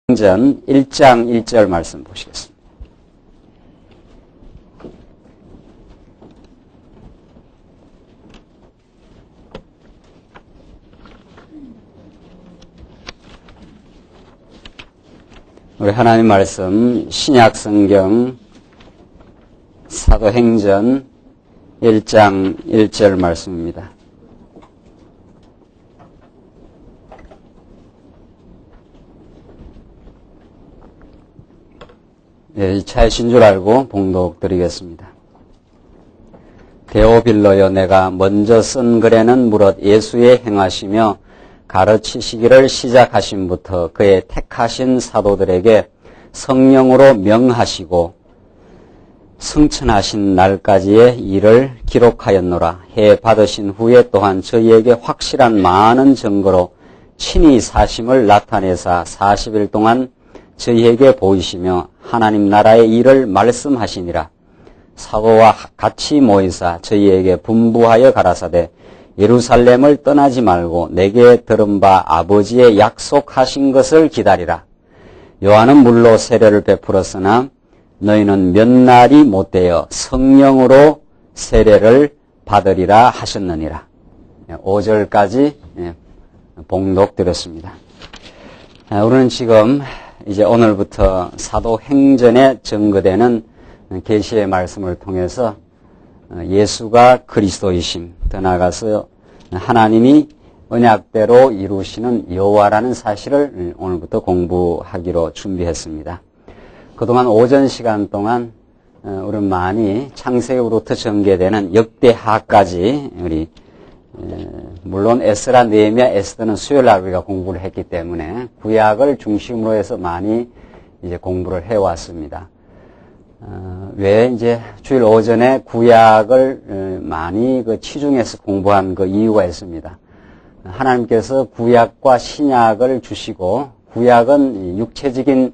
사도행전 1장 1절 말씀 보시겠습니다. 우리 하나님 말씀 신약성경 사도행전 1장 1절 말씀입니다. 이 차이신 줄 알고 봉독 드리겠습니다. 데오빌로여, 내가 먼저 쓴 글에는 무릇 예수의 행하시며 가르치시기를 시작하심부터 그의 택하신 사도들에게 성령으로 명하시고 승천하신 날까지의 일을 기록하였노라. 해 받으신 후에 또한 저희에게 확실한 많은 증거로 친히 사심을 나타내사 40일 동안 저희에게 보이시며 하나님 나라의 일을 말씀하시니라. 사도와 같이 모이사 저희에게 분부하여 가라사대 예루살렘을 떠나지 말고 내게 들은 바 아버지의 약속하신 것을 기다리라. 요한은 물로 세례를 베풀었으나 너희는 몇 날이 못되어 성령으로 세례를 받으리라 하셨느니라. 5절까지 봉독드렸습니다. 우리는 지금 이제 오늘부터 사도행전에 증거되는 계시의 말씀을 통해서 예수가 그리스도이심, 더 나아가서 하나님이 언약대로 이루시는 여호와라는 사실을 오늘부터 공부하기로 준비했습니다. 그동안 오전 시간 동안 우리는 많이 창세기로부터 전개되는 역대하까지 우리 물론 에스라, 느헤미야, 에스더는 수요일날 우리가 공부를 했기 때문에 구약을 중심으로 해서 많이 이제 공부를 해왔습니다. 왜 이제 주일 오전에 구약을 많이 치중해서 공부한 그 이유가 있습니다. 하나님께서 구약과 신약을 주시고 구약은 육체적인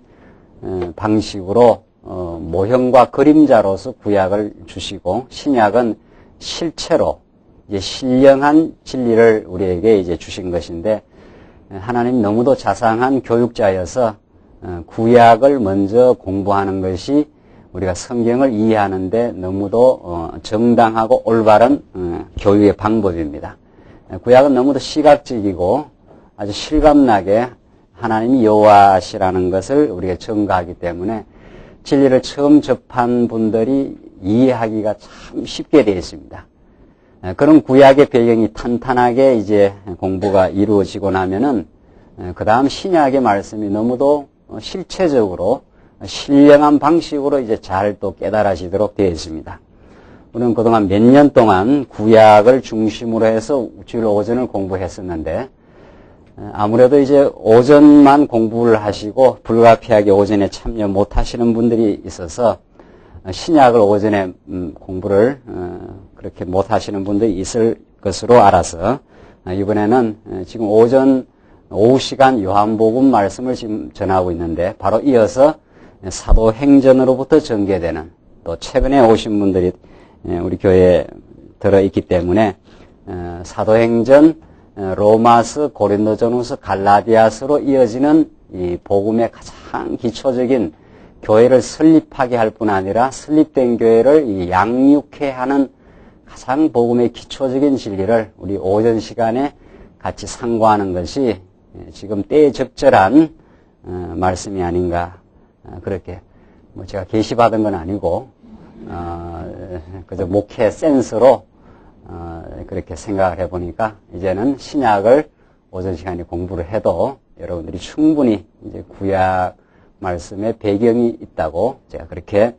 방식으로 모형과 그림자로서 구약을 주시고 신약은 실체로 이제 신령한 진리를 우리에게 이제 주신 것인데 하나님 너무도 자상한 교육자여서 구약을 먼저 공부하는 것이 우리가 성경을 이해하는데 너무도 정당하고 올바른 교육의 방법입니다. 구약은 너무도 시각적이고 아주 실감나게 하나님이 여호와시라는 것을 우리가 증거하기 때문에 진리를 처음 접한 분들이 이해하기가 참 쉽게 되어 있습니다. 그런 구약의 배경이 탄탄하게 이제 공부가 이루어지고 나면은 그 다음 신약의 말씀이 너무도 실체적으로 신령한 방식으로 이제 잘 또 깨달아지도록 되어 있습니다. 우리는 그동안 몇 년 동안 구약을 중심으로 해서 주일 오전을 공부했었는데 아무래도 이제 오전만 공부를 하시고 불가피하게 오전에 참여 못 하시는 분들이 있어서 신약을 오전에 공부를 그렇게 못 하시는 분들이 있을 것으로 알아서 이번에는 지금 오후 시간 요한복음 말씀을 지금 전하고 있는데 바로 이어서 사도행전으로부터 전개되는 또 최근에 오신 분들이 우리 교회에 들어있기 때문에 사도행전, 로마서, 고린도전후서, 갈라디아서로 이어지는 이 복음의 가장 기초적인 교회를 설립하게 할 뿐 아니라 설립된 교회를 양육해 하는 가장 복음의 기초적인 진리를 우리 오전 시간에 같이 상고하는 것이 지금 때에 적절한 말씀이 아닌가. 그렇게 제가 계시받은 건 아니고 그저 목회 센스로 그렇게 생각을 해보니까 이제는 신약을 오전 시간에 공부를 해도 여러분들이 충분히 이제 구약 말씀의 배경이 있다고 제가 그렇게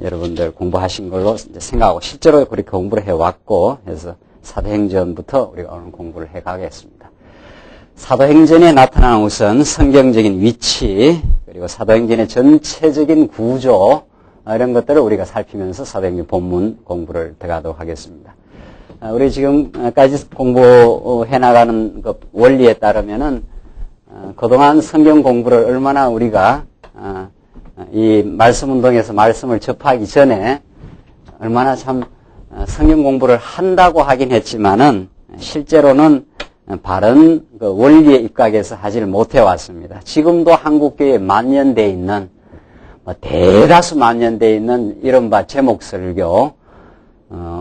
여러분들 공부하신 걸로 이제 생각하고 실제로 그렇게 공부를 해왔고 해서 사도행전부터 우리가 오늘 공부를 해가겠습니다. 사도행전에 나타나는 우선 성경적인 위치 그리고 사도행전의 전체적인 구조 이런 것들을 우리가 살피면서 사도행전 본문 공부를 들어가도록 하겠습니다. 우리 지금까지 공부해 나가는 그 원리에 따르면은 그동안 성경 공부를 얼마나 우리가 이 말씀 운동에서 말씀을 접하기 전에 얼마나 참 성경 공부를 한다고 하긴 했지만은 실제로는 바른 그 원리에 입각해서 하지를 못해 왔습니다. 지금도 한국교회에 만연되어 있는, 대다수 만연되어 있는 이른바 제목설교,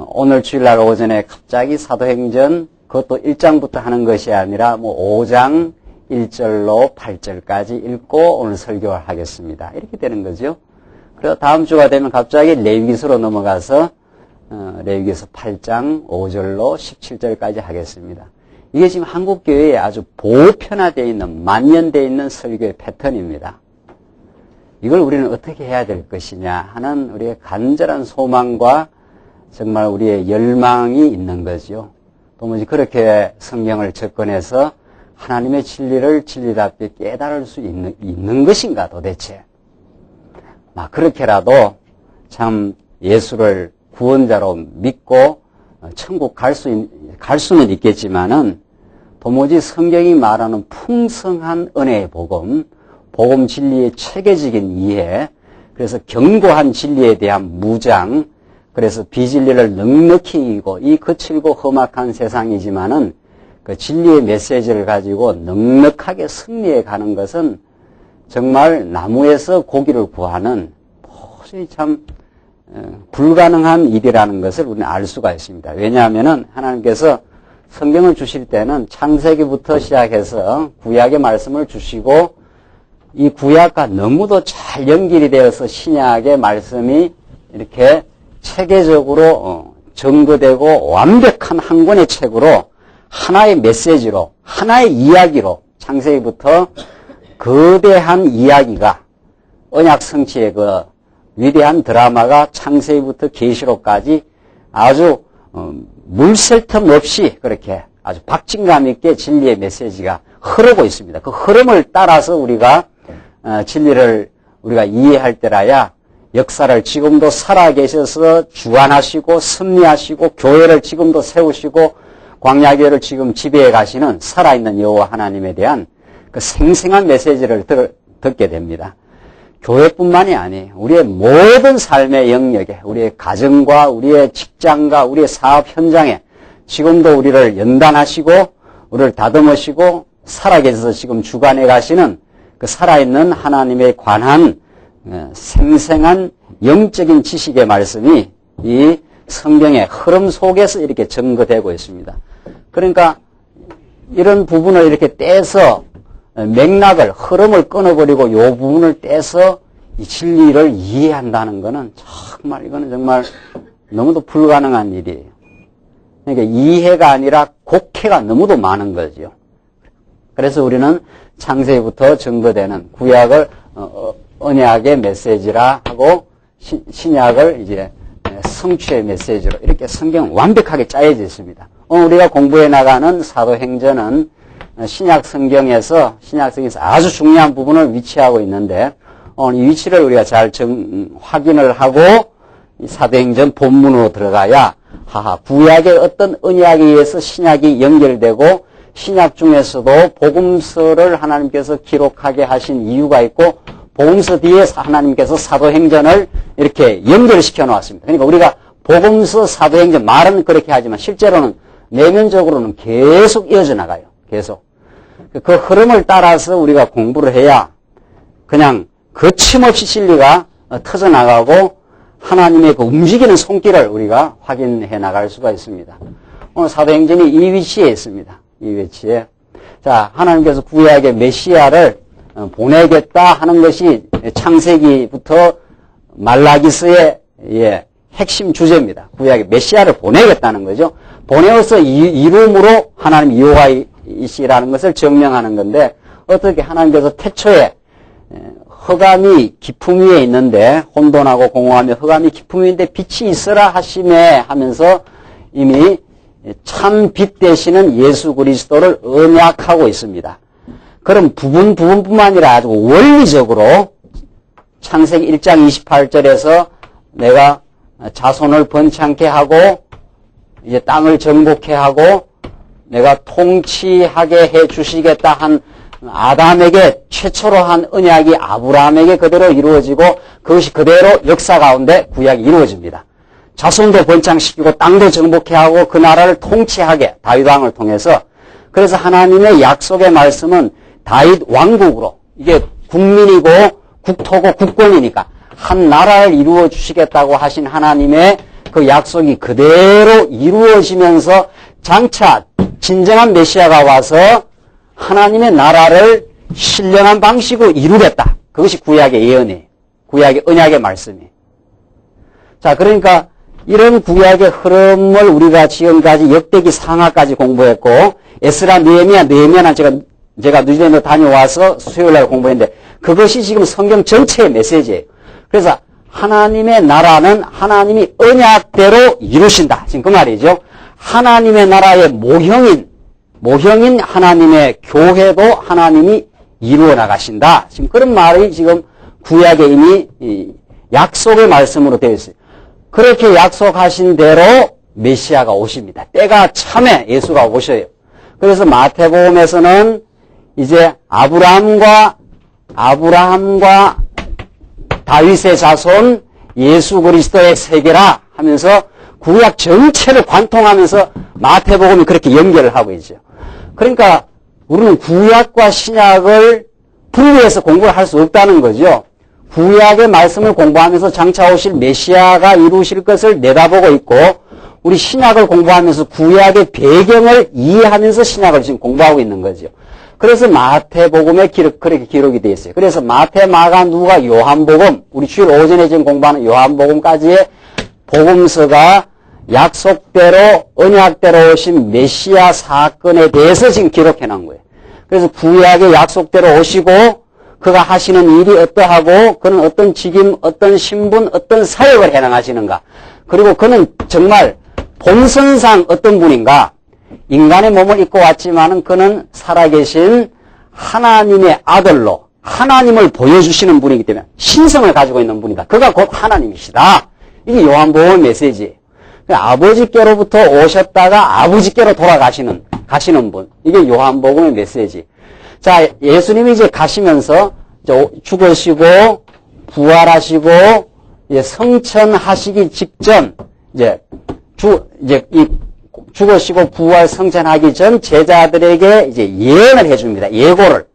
오늘 주일날 오전에 갑자기 사도행전, 그것도 1장부터 하는 것이 아니라 5장 1절로 8절까지 읽고 오늘 설교를 하겠습니다. 이렇게 되는 거죠. 그리고 다음 주가 되면 갑자기 레위기서로 넘어가서 레위기서 8장 5절로 17절까지 하겠습니다. 이게 지금 한국교회에 아주 보편화되어 있는, 만연되어 있는 설교의 패턴입니다. 이걸 우리는 어떻게 해야 될 것이냐 하는 우리의 간절한 소망과 정말 우리의 열망이 있는 거죠. 도무지 그렇게 성경을 접근해서 하나님의 진리를 진리답게 깨달을 수 있는 것인가 도대체. 그렇게라도 참 예수를 구원자로 믿고 천국 갈 수는 있겠지만은 도무지 성경이 말하는 풍성한 은혜의 복음 진리의 체계적인 이해, 그래서 견고한 진리에 대한 무장, 그래서 비진리를 넉넉히 이기고 이 거칠고 험악한 세상이지만은 그 진리의 메시지를 가지고 넉넉하게 승리해 가는 것은 정말 나무에서 고기를 구하는 도저히 참 불가능한 일이라는 것을 우리는 알 수가 있습니다. 왜냐하면은 하나님께서 성경을 주실 때는 창세기부터 시작해서 구약의 말씀을 주시고 이 구약과 너무도 잘 연결이 되어서 신약의 말씀이 이렇게 체계적으로 정거되고 완벽한 한 권의 책으로 하나의 메시지로, 하나의 이야기로 창세기부터 거대한 이야기가, 언약 성취의 그 위대한 드라마가 창세기부터 계시록까지 아주 물샐 틈 없이 그렇게 아주 박진감 있게 진리의 메시지가 흐르고 있습니다. 그 흐름을 따라서 우리가 진리를 우리가 이해할 때라야 역사를 지금도 살아계셔서 주관하시고 섭리하시고 교회를 지금도 세우시고 광야교회를 지금 지배해 가시는 살아있는 여호와 하나님에 대한 그 생생한 메시지를 듣게 됩니다. 교회뿐만이 아니에요. 우리의 모든 삶의 영역에, 우리의 가정과 우리의 직장과 우리의 사업 현장에 지금도 우리를 연단하시고 우리를 다듬으시고 살아계셔서 지금 주관해 가시는 그 살아있는 하나님에 관한 생생한 영적인 지식의 말씀이 이 성경의 흐름 속에서 이렇게 증거되고 있습니다. 그러니까 이런 부분을 이렇게 떼서 맥락을, 흐름을 끊어버리고 이 부분을 떼서 이 진리를 이해한다는 것은 이거는 정말 너무도 불가능한 일이에요. 그러니까 이해가 아니라 곡해가 너무도 많은 거죠. 그래서 우리는 창세기부터 증거되는 구약을 언약의 메시지라 하고 신약을 이제 성취의 메시지로 이렇게 성경 완벽하게 짜여져 있습니다. 오늘 우리가 공부해 나가는 사도행전은 신약 성경에서 아주 중요한 부분을 위치하고 있는데 오늘 이 위치를 우리가 잘 확인을 하고 이 사도행전 본문으로 들어가야 구약의 어떤 언약에 의해서 신약이 연결되고 신약 중에서도 복음서를 하나님께서 기록하게 하신 이유가 있고 복음서 뒤에 하나님께서 사도행전을 이렇게 연결시켜 놓았습니다. 그러니까 우리가 복음서, 사도행전 말은 그렇게 하지만 실제로는 내면적으로는 계속 이어져 나가요. 계속. 그 흐름을 따라서 우리가 공부를 해야 그냥 거침없이 진리가 터져나가고 하나님의 그 움직이는 손길을 우리가 확인해 나갈 수가 있습니다. 오늘 사도행전이 이 위치에 있습니다. 이 위치에. 자, 하나님께서 구약의 메시아를 보내겠다 하는 것이 창세기부터 말라기서의 핵심 주제입니다. 구약의 메시아를 보내겠다는 거죠. 보내어서 이름으로 하나님 여호와이시라는 것을 증명하는 건데 어떻게 하나님께서 태초에 흑암이 깊음 위에 있는데 혼돈하고 공허하며 흑암이 깊음 위에 있는데 빛이 있으라 하심에 하면서 이미 참 빛 되시는 예수 그리스도를 언약하고 있습니다. 그럼 부분뿐만 아니라 아주 원리적으로 창세기 1장 28절에서 내가 자손을 번창케 하고 이제 땅을 정복케 하고 내가 통치하게 해 주시겠다 한 아담에게 최초로 한 언약이 아브라함에게 그대로 이루어지고 그것이 그대로 역사 가운데 구약이 이루어집니다. 자손도 번창시키고 땅도 정복케 하고 그 나라를 통치하게 다윗 왕을 통해서 그래서 하나님의 약속의 말씀은 다윗 왕국으로, 이게 국민이고 국토고 국권이니까 한 나라를 이루어 주시겠다고 하신 하나님의 그 약속이 그대로 이루어지면서 장차 진정한 메시아가 와서 하나님의 나라를 신령한 방식으로 이루겠다. 그것이 구약의 예언이에요. 구약의 언약의 말씀이에요. 자, 그러니까 이런 구약의 흐름을 우리가 지금까지 역대기 상하까지 공부했고, 에스라, 느헤미야는 제가 뉴질랜드 다녀와서 수요일날 공부했는데, 그것이 지금 성경 전체의 메시지예요. 그래서 하나님의 나라는 하나님이 언약대로 이루신다. 지금 그 말이죠. 하나님의 나라의 모형인 하나님의 교회도 하나님이 이루어 나가신다. 지금 그런 말이 지금 구약에 이미 약속의 말씀으로 되어 있어요. 그렇게 약속하신 대로 메시아가 오십니다. 때가 참에 예수가 오셔요. 그래서 마태복음에서는 이제 아브라함과 다윗의 자손 예수 그리스도의 세계라 하면서 구약 전체를 관통하면서 마태복음이 그렇게 연결을 하고 있죠. 그러니까 우리는 구약과 신약을 분리해서 공부를 할 수 없다는 거죠. 구약의 말씀을 공부하면서 장차 오실 메시아가 이루실 것을 내다보고 있고, 우리 신약을 공부하면서 구약의 배경을 이해하면서 신약을 지금 공부하고 있는 거죠. 그래서 마태복음에 그렇게 기록이 되어 있어요. 그래서 마태, 마가, 누가, 요한복음, 우리 주일 오전에 지금 공부하는 요한복음까지의 복음서가 약속대로 언약대로 오신 메시아 사건에 대해서 지금 기록해 놓은 거예요. 그래서 구약의 약속대로 오시고 그가 하시는 일이 어떠하고 그는 어떤 직임, 어떤 신분, 어떤 사역을 해나가시는가. 그리고 그는 정말 본선상 어떤 분인가. 인간의 몸을 입고 왔지만은 그는 살아계신 하나님의 아들로 하나님을 보여주시는 분이기 때문에 신성을 가지고 있는 분이다. 그가 곧 하나님이시다. 이게 요한복음 메시지예요. 아버지께로부터 오셨다가 아버지께로 돌아가시는 분. 이게 요한복음의 메시지. 자, 예수님이 이제 가시면서 죽으시고 부활하시고 이제 성천하시기 직전 죽으시고 부활 성천하기 전 제자들에게 이제 예언을 해줍니다. 예고를.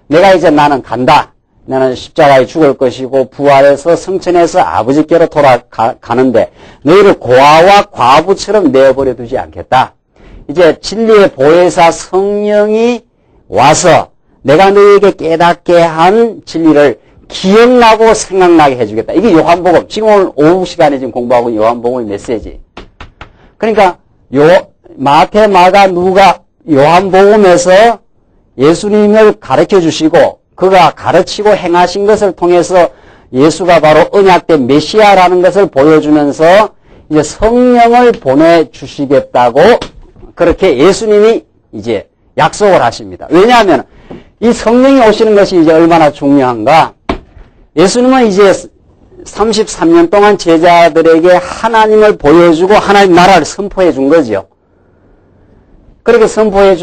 내가 이제 나는 간다. 나는 십자가에 죽을 것이고 부활해서 성천해서 아버지께로 돌아가는데 너희를 고아와 과부처럼 내어버려 두지 않겠다. 이제 진리의 보혜사 성령이 와서 내가 너희에게 깨닫게 한 진리를 기억나고 생각나게 해주겠다. 이게 요한복음. 지금 오늘 오후 시간에 지금 공부하고 요한복음의 메시지. 그러니까 마태, 마가, 누가 요한복음에서 예수님을 가르쳐 주시고 그가 가르치고 행하신 것을 통해서 예수가 바로 언약된 메시아라는 것을 보여주면서 이제 성령을 보내주시겠다고 그렇게 예수님이 이제 약속을 하십니다. 왜냐하면 이 성령이 오시는 것이 이제 얼마나 중요한가. 예수님은 이제 33년 동안 제자들에게 하나님을 보여주고 하나님 나라를 선포해 준 거죠. 그렇게 선포해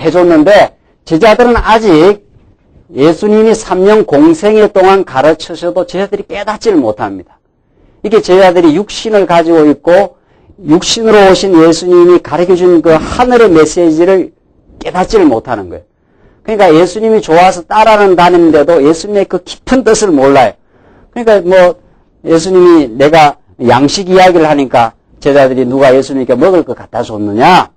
해줬는데 제자들은 아직 예수님이 3년 공생애 동안 가르치셔도 제자들이 깨닫지를 못합니다. 이게 제자들이 육신을 가지고 있고 육신으로 오신 예수님이 가르쳐준 그 하늘의 메시지를 깨닫지를 못하는 거예요. 그러니까 예수님이 좋아서 따라는 다니는데도 예수님의 그 깊은 뜻을 몰라요. 그러니까 예수님이 내가 양식 이야기를 하니까 제자들이 누가 예수님께 먹을 거 갖다 줬느냐?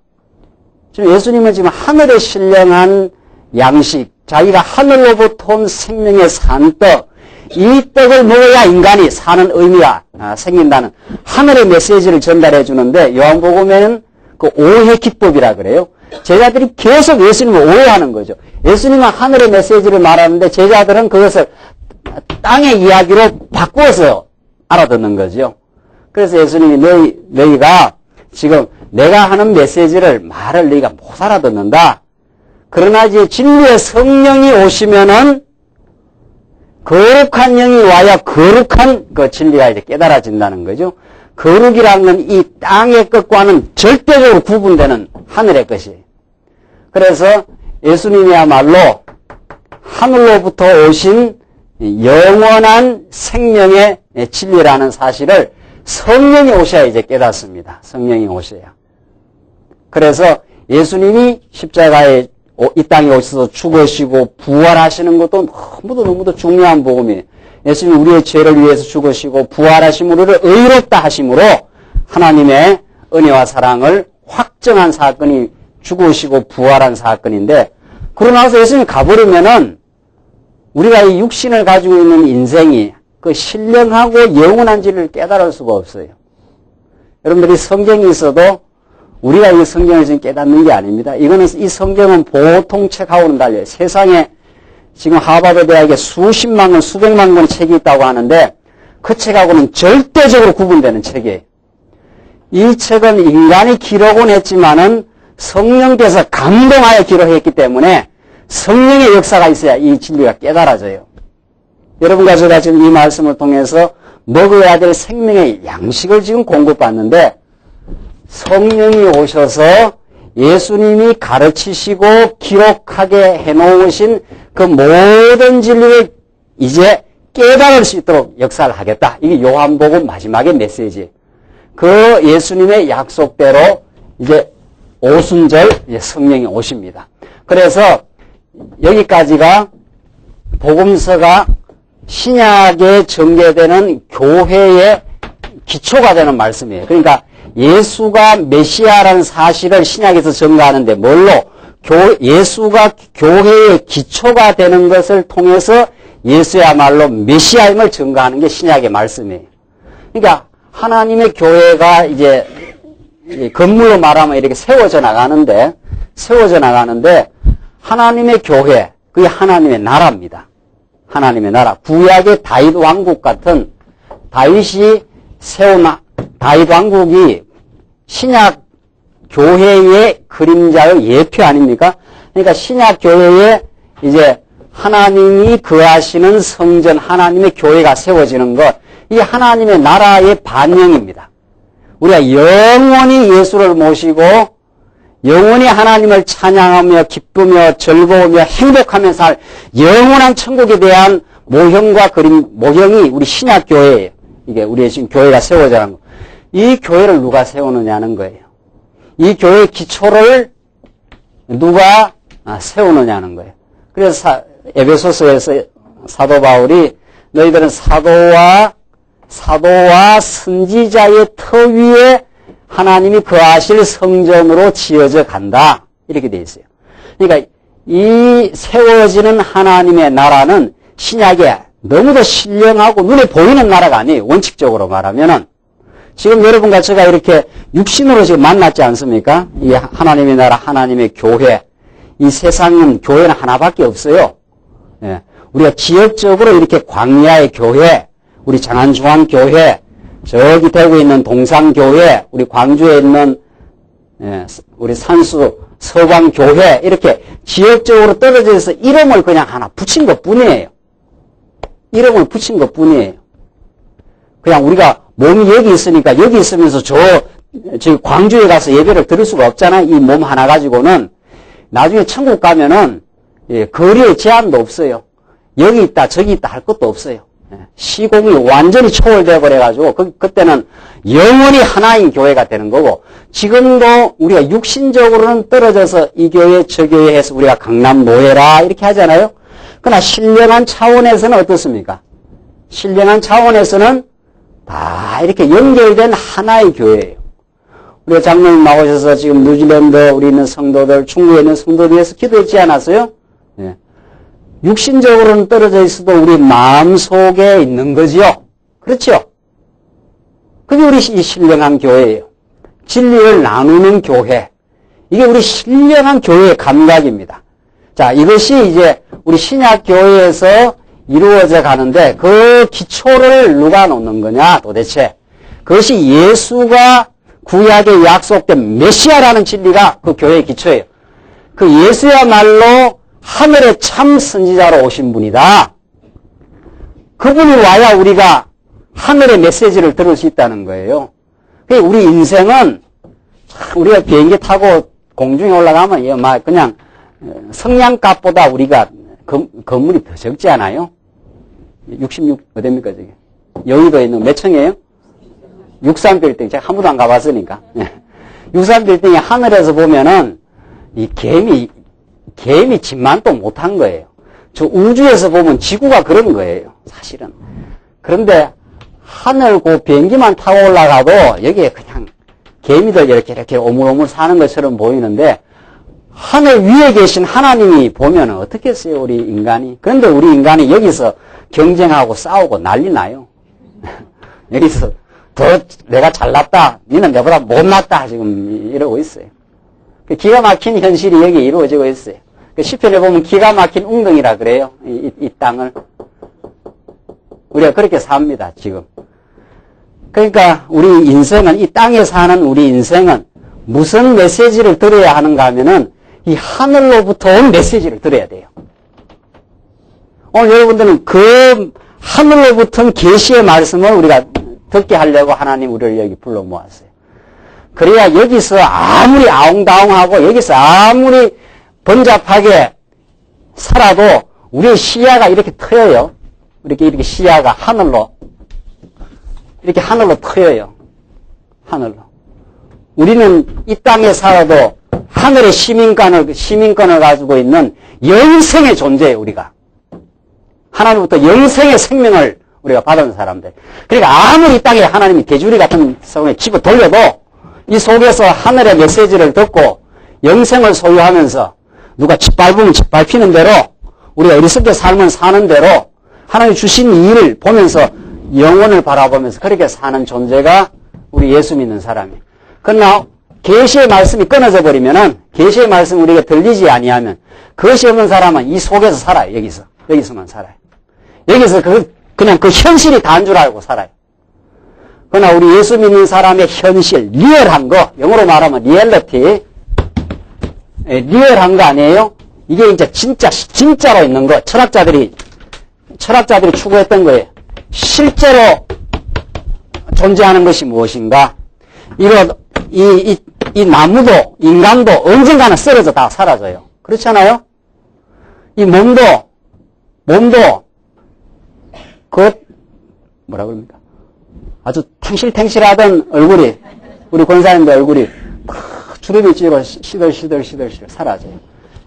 지금 예수님은 지금 하늘에 신령한 양식, 자기가 하늘로부터 온 생명의 산 떡, 이 떡을 먹어야 인간이 사는 의미가 생긴다는 하늘의 메시지를 전달해 주는데 요한복음에는 그 오해 기법이라 그래요. 제자들이 계속 예수님을 오해하는 거죠. 예수님은 하늘의 메시지를 말하는데 제자들은 그것을 땅의 이야기로 바꾸어서 알아듣는 거죠. 그래서 예수님이 너희가 지금 내가 하는 말을 너희가 못 알아듣는다. 그러나 이제 진리의 성령이 오시면은 거룩한 영이 와야 거룩한 그 진리가 이제 깨달아진다는 거죠. 거룩이라는 건 이 땅의 것과는 절대적으로 구분되는 하늘의 것이에요. 그래서 예수님이야말로 하늘로부터 오신 영원한 생명의 진리라는 사실을 성령이 오셔야 이제 깨닫습니다. 성령이 오셔야. 그래서 예수님이 십자가에 이 땅에 오셔서 죽으시고 부활하시는 것도 너무도 중요한 복음이에요. 예수님이 우리의 죄를 위해서 죽으시고 부활하심으로 우리를 의롭다 하심으로 하나님의 은혜와 사랑을 확정한 사건이 죽으시고 부활한 사건인데, 그러고 나서 예수님이 가버리면은 우리가 이 육신을 가지고 있는 인생이 그 신령하고 영원한 진리를 깨달을 수가 없어요. 여러분들이 성경이 있어도 우리가 이 성경을 지금 깨닫는 게 아닙니다. 이 성경은 보통 책하고는 달라요. 세상에 지금 하버드 대학에 수십만 권, 수백만 권의 책이 있다고 하는데 그 책하고는 절대적으로 구분되는 책이에요. 이 책은 인간이 기록은 했지만은 성령께서 감동하여 기록했기 때문에 성령의 역사가 있어야 이 진리가 깨달아져요. 여러분과 제가 지금 이 말씀을 통해서 먹어야 될 생명의 양식을 지금 공급받는데, 성령이 오셔서 예수님이 가르치시고 기록하게 해놓으신 그 모든 진리를 이제 깨달을 수 있도록 역사를 하겠다. 이게 요한복음 마지막의 메시지예요. 그 예수님의 약속대로 이제 오순절 성령이 오십니다. 그래서 여기까지가 복음서가 신약에 전개되는 교회의 기초가 되는 말씀이에요. 그러니까 예수가 메시아라는 사실을 신약에서 전가하는데 뭘로? 예수가 교회의 기초가 되는 것을 통해서 예수야말로 메시아임을 전가하는 게 신약의 말씀이에요. 그러니까 하나님의 교회가 이제 건물로 말하면 이렇게 세워져 나가는데 하나님의 교회, 그게 하나님의 나라입니다. 하나님의 나라. 구약의 다윗 왕국 같은 다윗이 세운 다윗 왕국이 신약 교회의 그림자의 예표 아닙니까? 그러니까 신약 교회에 이제 하나님이 거하시는 성전, 하나님의 교회가 세워지는 것, 이 하나님의 나라의 반영입니다. 우리가 영원히 예수를 모시고 영원히 하나님을 찬양하며 기쁘며 즐거우며 행복하며 살 영원한 천국에 대한 모형과 모형이 우리 신약 교회예요. 이게 우리의 지금 교회가 세워져가는 거. 이 교회를 누가 세우느냐는 거예요. 이 교회의 기초를 누가 세우느냐는 거예요. 그래서 에베소서에서 사도 바울이 너희들은 사도와 선지자의 터 위에 하나님이 거하실 성전으로 지어져 간다. 이렇게 되어 있어요. 그러니까 이 세워지는 하나님의 나라는 신약에 너무도 신령하고 눈에 보이는 나라가 아니에요. 원칙적으로 말하면은. 지금 여러분과 제가 이렇게 육신으로 지금 만났지 않습니까? 이 하나님의 나라, 하나님의 교회. 이 세상은 교회는 하나밖에 없어요. 예. 우리가 지역적으로 이렇게 광야의 교회, 우리 장안중앙교회, 저기 대구에 있는 동산교회, 우리 광주에 있는 우리 산수 서광교회, 이렇게 지역적으로 떨어져 있어서 이름을 그냥 하나 붙인 것뿐이에요. 이름을 붙인 것뿐이에요. 그냥 우리가 몸이 여기 있으니까 여기 있으면서 저기 광주에 가서 예배를 드릴 수가 없잖아요. 이 몸 하나 가지고는. 나중에 천국 가면은 거리에 제한도 없어요. 여기 있다 저기 있다 할 것도 없어요. 시공이 완전히 초월되어 버려가지고 그때는 영원히 하나인 교회가 되는 거고, 지금도 우리가 육신적으로는 떨어져서 이 교회 저 교회 해서 우리가 강남 노예라 이렇게 하잖아요. 그러나 신령한 차원에서는 어떻습니까? 신령한 차원에서는 다 이렇게 연결된 하나의 교회예요. 우리 장로님 나오셔서 지금 뉴질랜드 우리 있는 성도들, 중국에 있는 성도들 위해서 기도했지 않았어요? 예. 육신적으로는 떨어져 있어도 우리 마음속에 있는 거지요. 그렇죠? 그게 우리 이 신령한 교회예요. 진리를 나누는 교회. 이게 우리 신령한 교회의 감각입니다. 자, 이것이 이제 우리 신약 교회에서 이루어져 가는데 그 기초를 누가 놓는 거냐 도대체. 그것이 예수가 구약에 약속된 메시아라는 진리가 그 교회의 기초예요. 그 예수야말로 하늘의 참 선지자로 오신 분이다. 그분이 와야 우리가 하늘의 메시지를 들을 수 있다는 거예요. 우리 인생은 우리가 비행기 타고 공중에 올라가면 그냥 성냥갑보다 우리가 건물이 더 적지 않아요? 66 어딥니까 저기? 여의도에 있는 몇 층이에요? 63빌딩. 제가 한 번도 안 가봤으니까. 63빌딩이 하늘에서 보면은 이 개미 집만도 못한 거예요. 저 우주에서 보면 지구가 그런 거예요, 사실은. 그런데 하늘 그 비행기만 타고 올라가도 여기에 그냥 개미들 이렇게 오물오물 사는 것처럼 보이는데 하늘 위에 계신 하나님이 보면 어떻게 했어요, 우리 인간이? 그런데 우리 인간이 여기서 경쟁하고 싸우고 난리 나요. 여기서 더 내가 잘났다, 니는 내보다 못났다, 지금 이러고 있어요. 기가 막힌 현실이 여기 이루어지고 있어요. 시편에 보면 기가 막힌 웅덩이라 그래요, 이 땅을. 우리가 그렇게 삽니다, 지금. 그러니까 우리 인생은, 이 땅에 사는 우리 인생은 무슨 메시지를 들어야 하는가 하면은 이 하늘로부터 온 메시지를 들어야 돼요. 오늘 여러분들은 그 하늘로부터 계시의 말씀을 우리가 듣게 하려고 하나님 우리를 여기 불러 모았어요. 그래야 여기서 아무리 아웅다웅하고 여기서 아무리 번잡하게 살아도 우리의 시야가 이렇게 트여요. 이렇게 시야가 하늘로 트여요. 하늘로. 우리는 이 땅에 살아도 하늘의 시민권을 가지고 있는 영생의 존재예요, 우리가. 하나님부터 영생의 생명을 우리가 받은 사람들. 그러니까 아무리 이 땅에 하나님이 개주리 같은 성에 집어 돌려도 이 속에서 하늘의 메시지를 듣고 영생을 소유하면서 누가 짓밟으면 짓밟히는 대로 우리가 어리석게 살면 사는 대로 하나님 주신 일을 보면서 영혼을 바라보면서 그렇게 사는 존재가 우리 예수 믿는 사람이에요. 그러나 계시의 말씀이 끊어져 버리면은 계시의 말씀이 우리에게 들리지 아니하면 그것이 없는 사람은 이 속에서 살아요. 여기서만 살아요. 여기서 그냥 그 현실이 다인 줄 알고 살아요. 그러나 우리 예수 믿는 사람의 현실, 리얼한 거, 영어로 말하면 리얼리티, 리얼한 거 아니에요? 이게 이제 진짜로 있는 거, 철학자들이 추구했던 거예요. 실제로 존재하는 것이 무엇인가? 이 나무도, 인간도 언젠가는 쓰러져 다 사라져요. 그렇지 않아요? 이 몸도, 뭐라 그럽니까? 아주 탱실탱실하던 얼굴이, 우리 권사님들 얼굴이 주름이 찌고 시들시들 사라져요.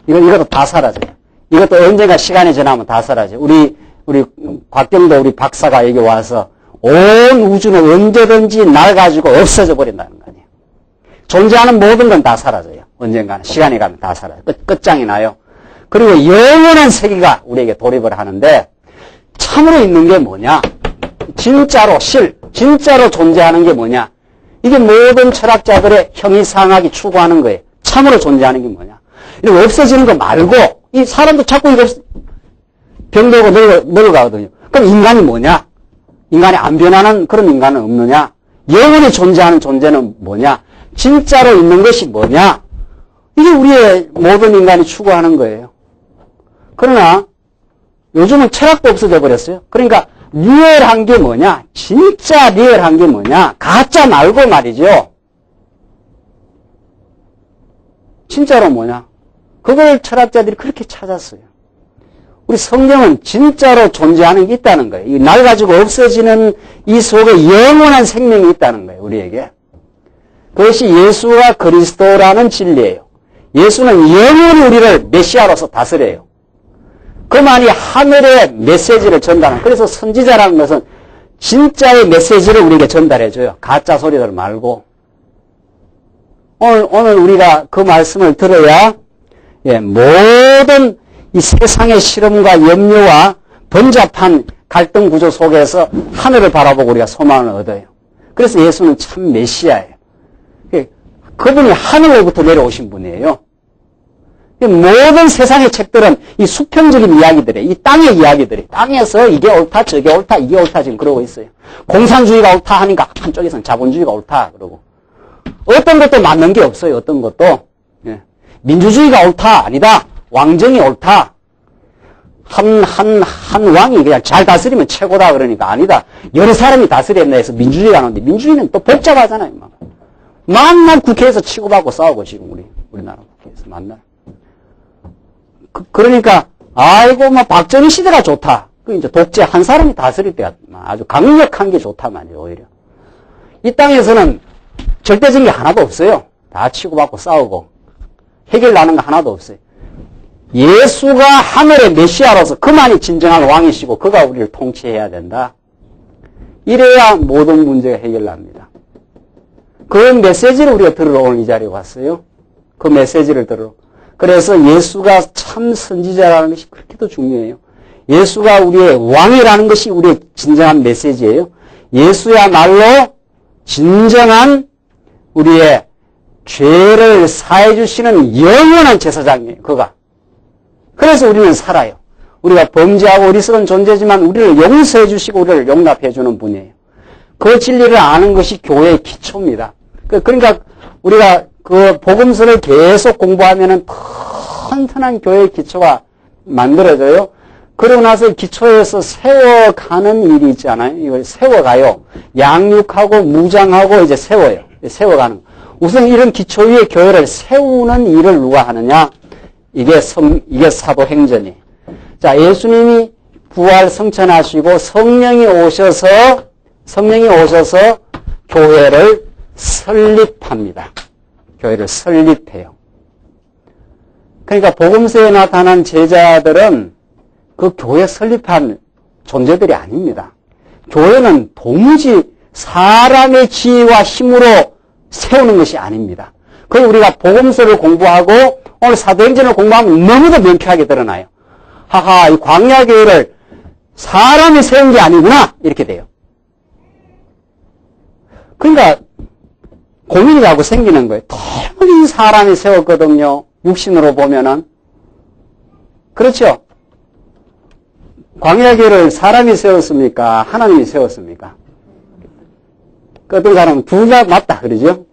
이것도 다 사라져요. 이것도 언젠가 시간이 지나면 다 사라져요. 우리 곽경도 우리 박사가 여기 와서 온 우주는 언제든지 날 가지고 없어져 버린다는 거 아니에요. 존재하는 모든 건 다 사라져요. 언젠가는 시간이 가면 다 사라져요. 끝장이 나요. 그리고 영원한 세계가 우리에게 돌입을 하는데 참으로 있는 게 뭐냐? 진짜로 존재하는 게 뭐냐? 이게 모든 철학자들의 형이상학이 추구하는 거예요. 참으로 존재하는 게 뭐냐? 이거 없어지는 거 말고 이 사람도 자꾸 이거 병들고 늙어가거든요. 그럼 인간이 뭐냐? 인간이 안 변하는 그런 인간은 없느냐? 영원히 존재하는 존재는 뭐냐? 진짜로 있는 것이 뭐냐? 이게 우리의 모든 인간이 추구하는 거예요. 그러나 요즘은 철학도 없어져 버렸어요. 그러니까 리얼한 게 뭐냐? 진짜 리얼한 게 뭐냐? 가짜 말고 말이죠. 진짜로 뭐냐? 그걸 철학자들이 그렇게 찾았어요. 우리 성경은 진짜로 존재하는 게 있다는 거예요. 날 가지고 없어지는 이 속에 영원한 생명이 있다는 거예요, 우리에게. 그것이 예수가 그리스도라는 진리예요. 예수는 영원히 우리를 메시아로서 다스려요. 그만이 하늘의 메시지를 전달하는. 그래서 선지자라는 것은 진짜의 메시지를 우리에게 전달해줘요. 가짜 소리들 말고. 오늘 우리가 그 말씀을 들어야 모든 이 세상의 시름과 염려와 번잡한 갈등 구조 속에서 하늘을 바라보고 우리가 소망을 얻어요. 그래서 예수는 참 메시아예요. 그분이 하늘로부터 내려오신 분이에요. 모든 세상의 책들은 이 수평적인 이야기들이에요. 이 땅의 이야기들이. 땅에서 이게 옳다, 저게 옳다, 이게 옳다 지금 그러고 있어요. 공산주의가 옳다 하니까 한쪽에서는 자본주의가 옳다 그러고. 어떤 것도 맞는 게 없어요. 어떤 것도. 민주주의가 옳다, 아니다. 왕정이 옳다. 한 왕이 그냥 잘 다스리면 최고다 그러니까 아니다. 여러 사람이 다스렸나 해서 민주주의가 나오는데 민주주의는 또 복잡하잖아요. 만날 국회에서 치고받고 싸우고 지금 우리나라 국회에서 만날. 그러니까 아이고 박정희 시대가 좋다. 그 이제 독재 한 사람이 다스릴 때가 아주 강력한 게 좋다 말이에요. 오히려 이 땅에서는 절대적인 게 하나도 없어요. 다 치고받고 싸우고 해결나는 거 하나도 없어요. 예수가 하늘의 메시아로서 그만이 진정한 왕이시고 그가 우리를 통치해야 된다. 이래야 모든 문제가 해결납니다. 그 메시지를 우리가 들으러 오늘 이 자리에 왔어요. 그 메시지를 들으러. 그래서 예수가 참 선지자라는 것이 그렇게도 중요해요. 예수가 우리의 왕이라는 것이 우리의 진정한 메시지예요. 예수야말로 진정한 우리의 죄를 사해 주시는 영원한 제사장이에요. 그가. 그래서 우리는 살아요. 우리가 범죄하고 어리석은 존재지만 우리를 용서해 주시고 우리를 용납해 주는 분이에요. 그 진리를 아는 것이 교회의 기초입니다. 그러니까 우리가 그 복음서를 계속 공부하면은 튼튼한 교회의 기초가 만들어져요. 그러고 나서 기초에서 세워가는 일이 있잖아요. 이걸 세워가요. 양육하고 무장하고 이제 세워요. 세워가는 거. 우선 이런 기초 위에 교회를 세우는 일을 누가 하느냐? 이게 사도행전이에요. 자, 예수님이 부활 성천하시고 성령이 오셔서 교회를 설립합니다. 교회를 설립해요. 그러니까 복음서에 나타난 제자들은 그 교회 설립한 존재들이 아닙니다. 교회는 도무지 사람의 지혜와 힘으로 세우는 것이 아닙니다. 그래서 우리가 복음서를 공부하고 오늘 사도행전을 공부하면 너무도 명쾌하게 드러나요. 하하, 이 광야교회를 사람이 세운 게 아니구나 이렇게 돼요. 그러니까 고민이 자꾸 생기는 거예요. 도무지 사람이 세웠거든요. 육신으로 보면은. 그렇죠? 광야교회를 사람이 세웠습니까? 하나님이 세웠습니까? 그 어떤 사람은 둘 다 맞다 그러죠?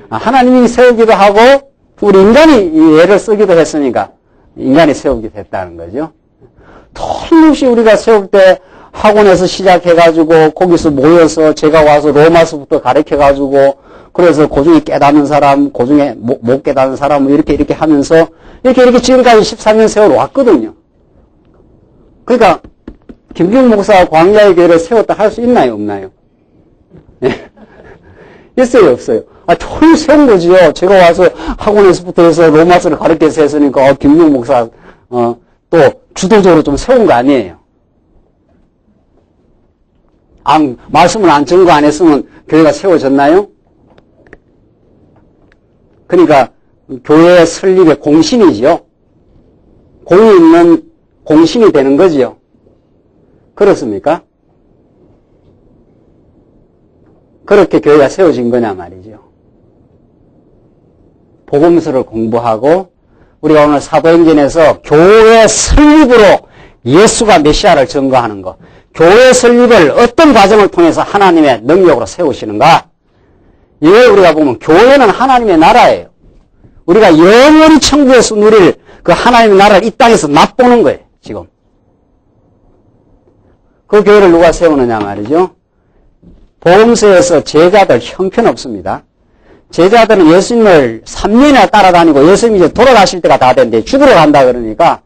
하나님이 세우기도 하고 우리 인간이 예를 쓰기도 했으니까 인간이 세우기도 했다는 거죠. 틀림없이 우리가 세울 때 학원에서 시작해가지고 거기서 모여서 제가 와서 로마서부터 가르쳐가지고 그래서 고중에 깨닫는 사람, 고중에 못 깨닫는 사람 이렇게 하면서 이렇게 지금까지 13년 세월 왔거든요. 그러니까 김기웅 목사가 광야의 교회를 세웠다 할 수 있나요? 없나요? 네. 있어요? 없어요? 토를 세운 거지요. 제가 와서 학원에서부터 해서 로마서를 가르쳐서 했으니까 김기웅 목사 또 주도적으로 좀 세운 거 아니에요? 말씀을 안 전거 안 했으면 교회가 세워졌나요? 그러니까 교회 설립의 공신이지요. 공이 있는 공신이 되는 거지요. 그렇습니까? 그렇게 교회가 세워진 거냐 말이죠. 복음서를 공부하고 우리가 오늘 사도행전에서 교회 설립으로 예수가 메시아를 증거하는 것, 교회 설립을 어떤 과정을 통해서 하나님의 능력으로 세우시는가? 이걸 우리가 보면 교회는 하나님의 나라예요. 우리가 영원히 천국에서 누릴 그 하나님의 나라를 이 땅에서 맛보는 거예요. 지금. 그 교회를 누가 세우느냐 말이죠. 복음서에서 제자들 형편없습니다. 제자들은 예수님을 3년이나 따라다니고 예수님이 이제 돌아가실 때가 다 됐는데 죽으러 간다 그러니까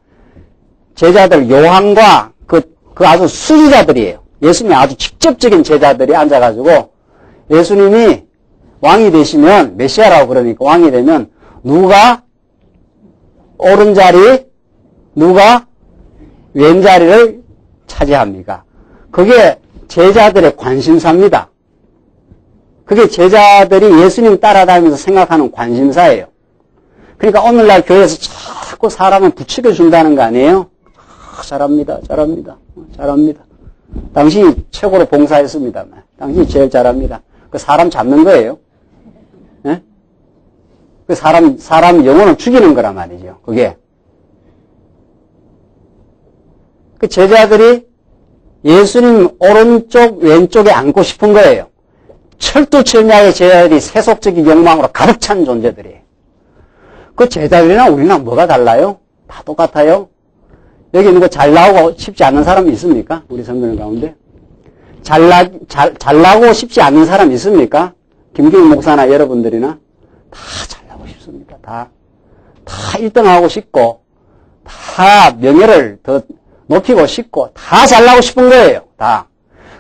제자들 요한과 그 아주 수지자들이에요. 예수님이 아주 직접적인 제자들이 앉아가지고 예수님이 왕이 되시면 메시아라고 그러니까 왕이 되면 누가 오른자리, 누가 왼자리를 차지합니까? 그게 제자들의 관심사입니다. 그게 제자들이 예수님 따라다니면서 생각하는 관심사예요. 그러니까 오늘날 교회에서 자꾸 사람을 부추겨 준다는 거 아니에요? 잘합니다. 당신이 최고로 봉사했습니다만. 당신이 제일 잘합니다. 그 사람 잡는 거예요. 네? 그 사람 영혼을 죽이는 거란 말이죠. 그게. 그 제자들이 예수님 오른쪽, 왼쪽에 앉고 싶은 거예요. 철두철미하게 제자들이 세속적인 욕망으로 가득 찬 존재들이에요. 그 제자들이나 우리나 뭐가 달라요? 다 똑같아요. 여기 누구 잘 나오고 싶지 않은 사람 있습니까? 우리 성도님 가운데. 잘나고 싶지 않은 사람 있습니까? 김기웅 목사나 여러분들이나 다 잘나고 싶습니다. 다 1등하고 싶고, 다 명예를 더 높이고 싶고, 다 잘나고 싶은 거예요. 다.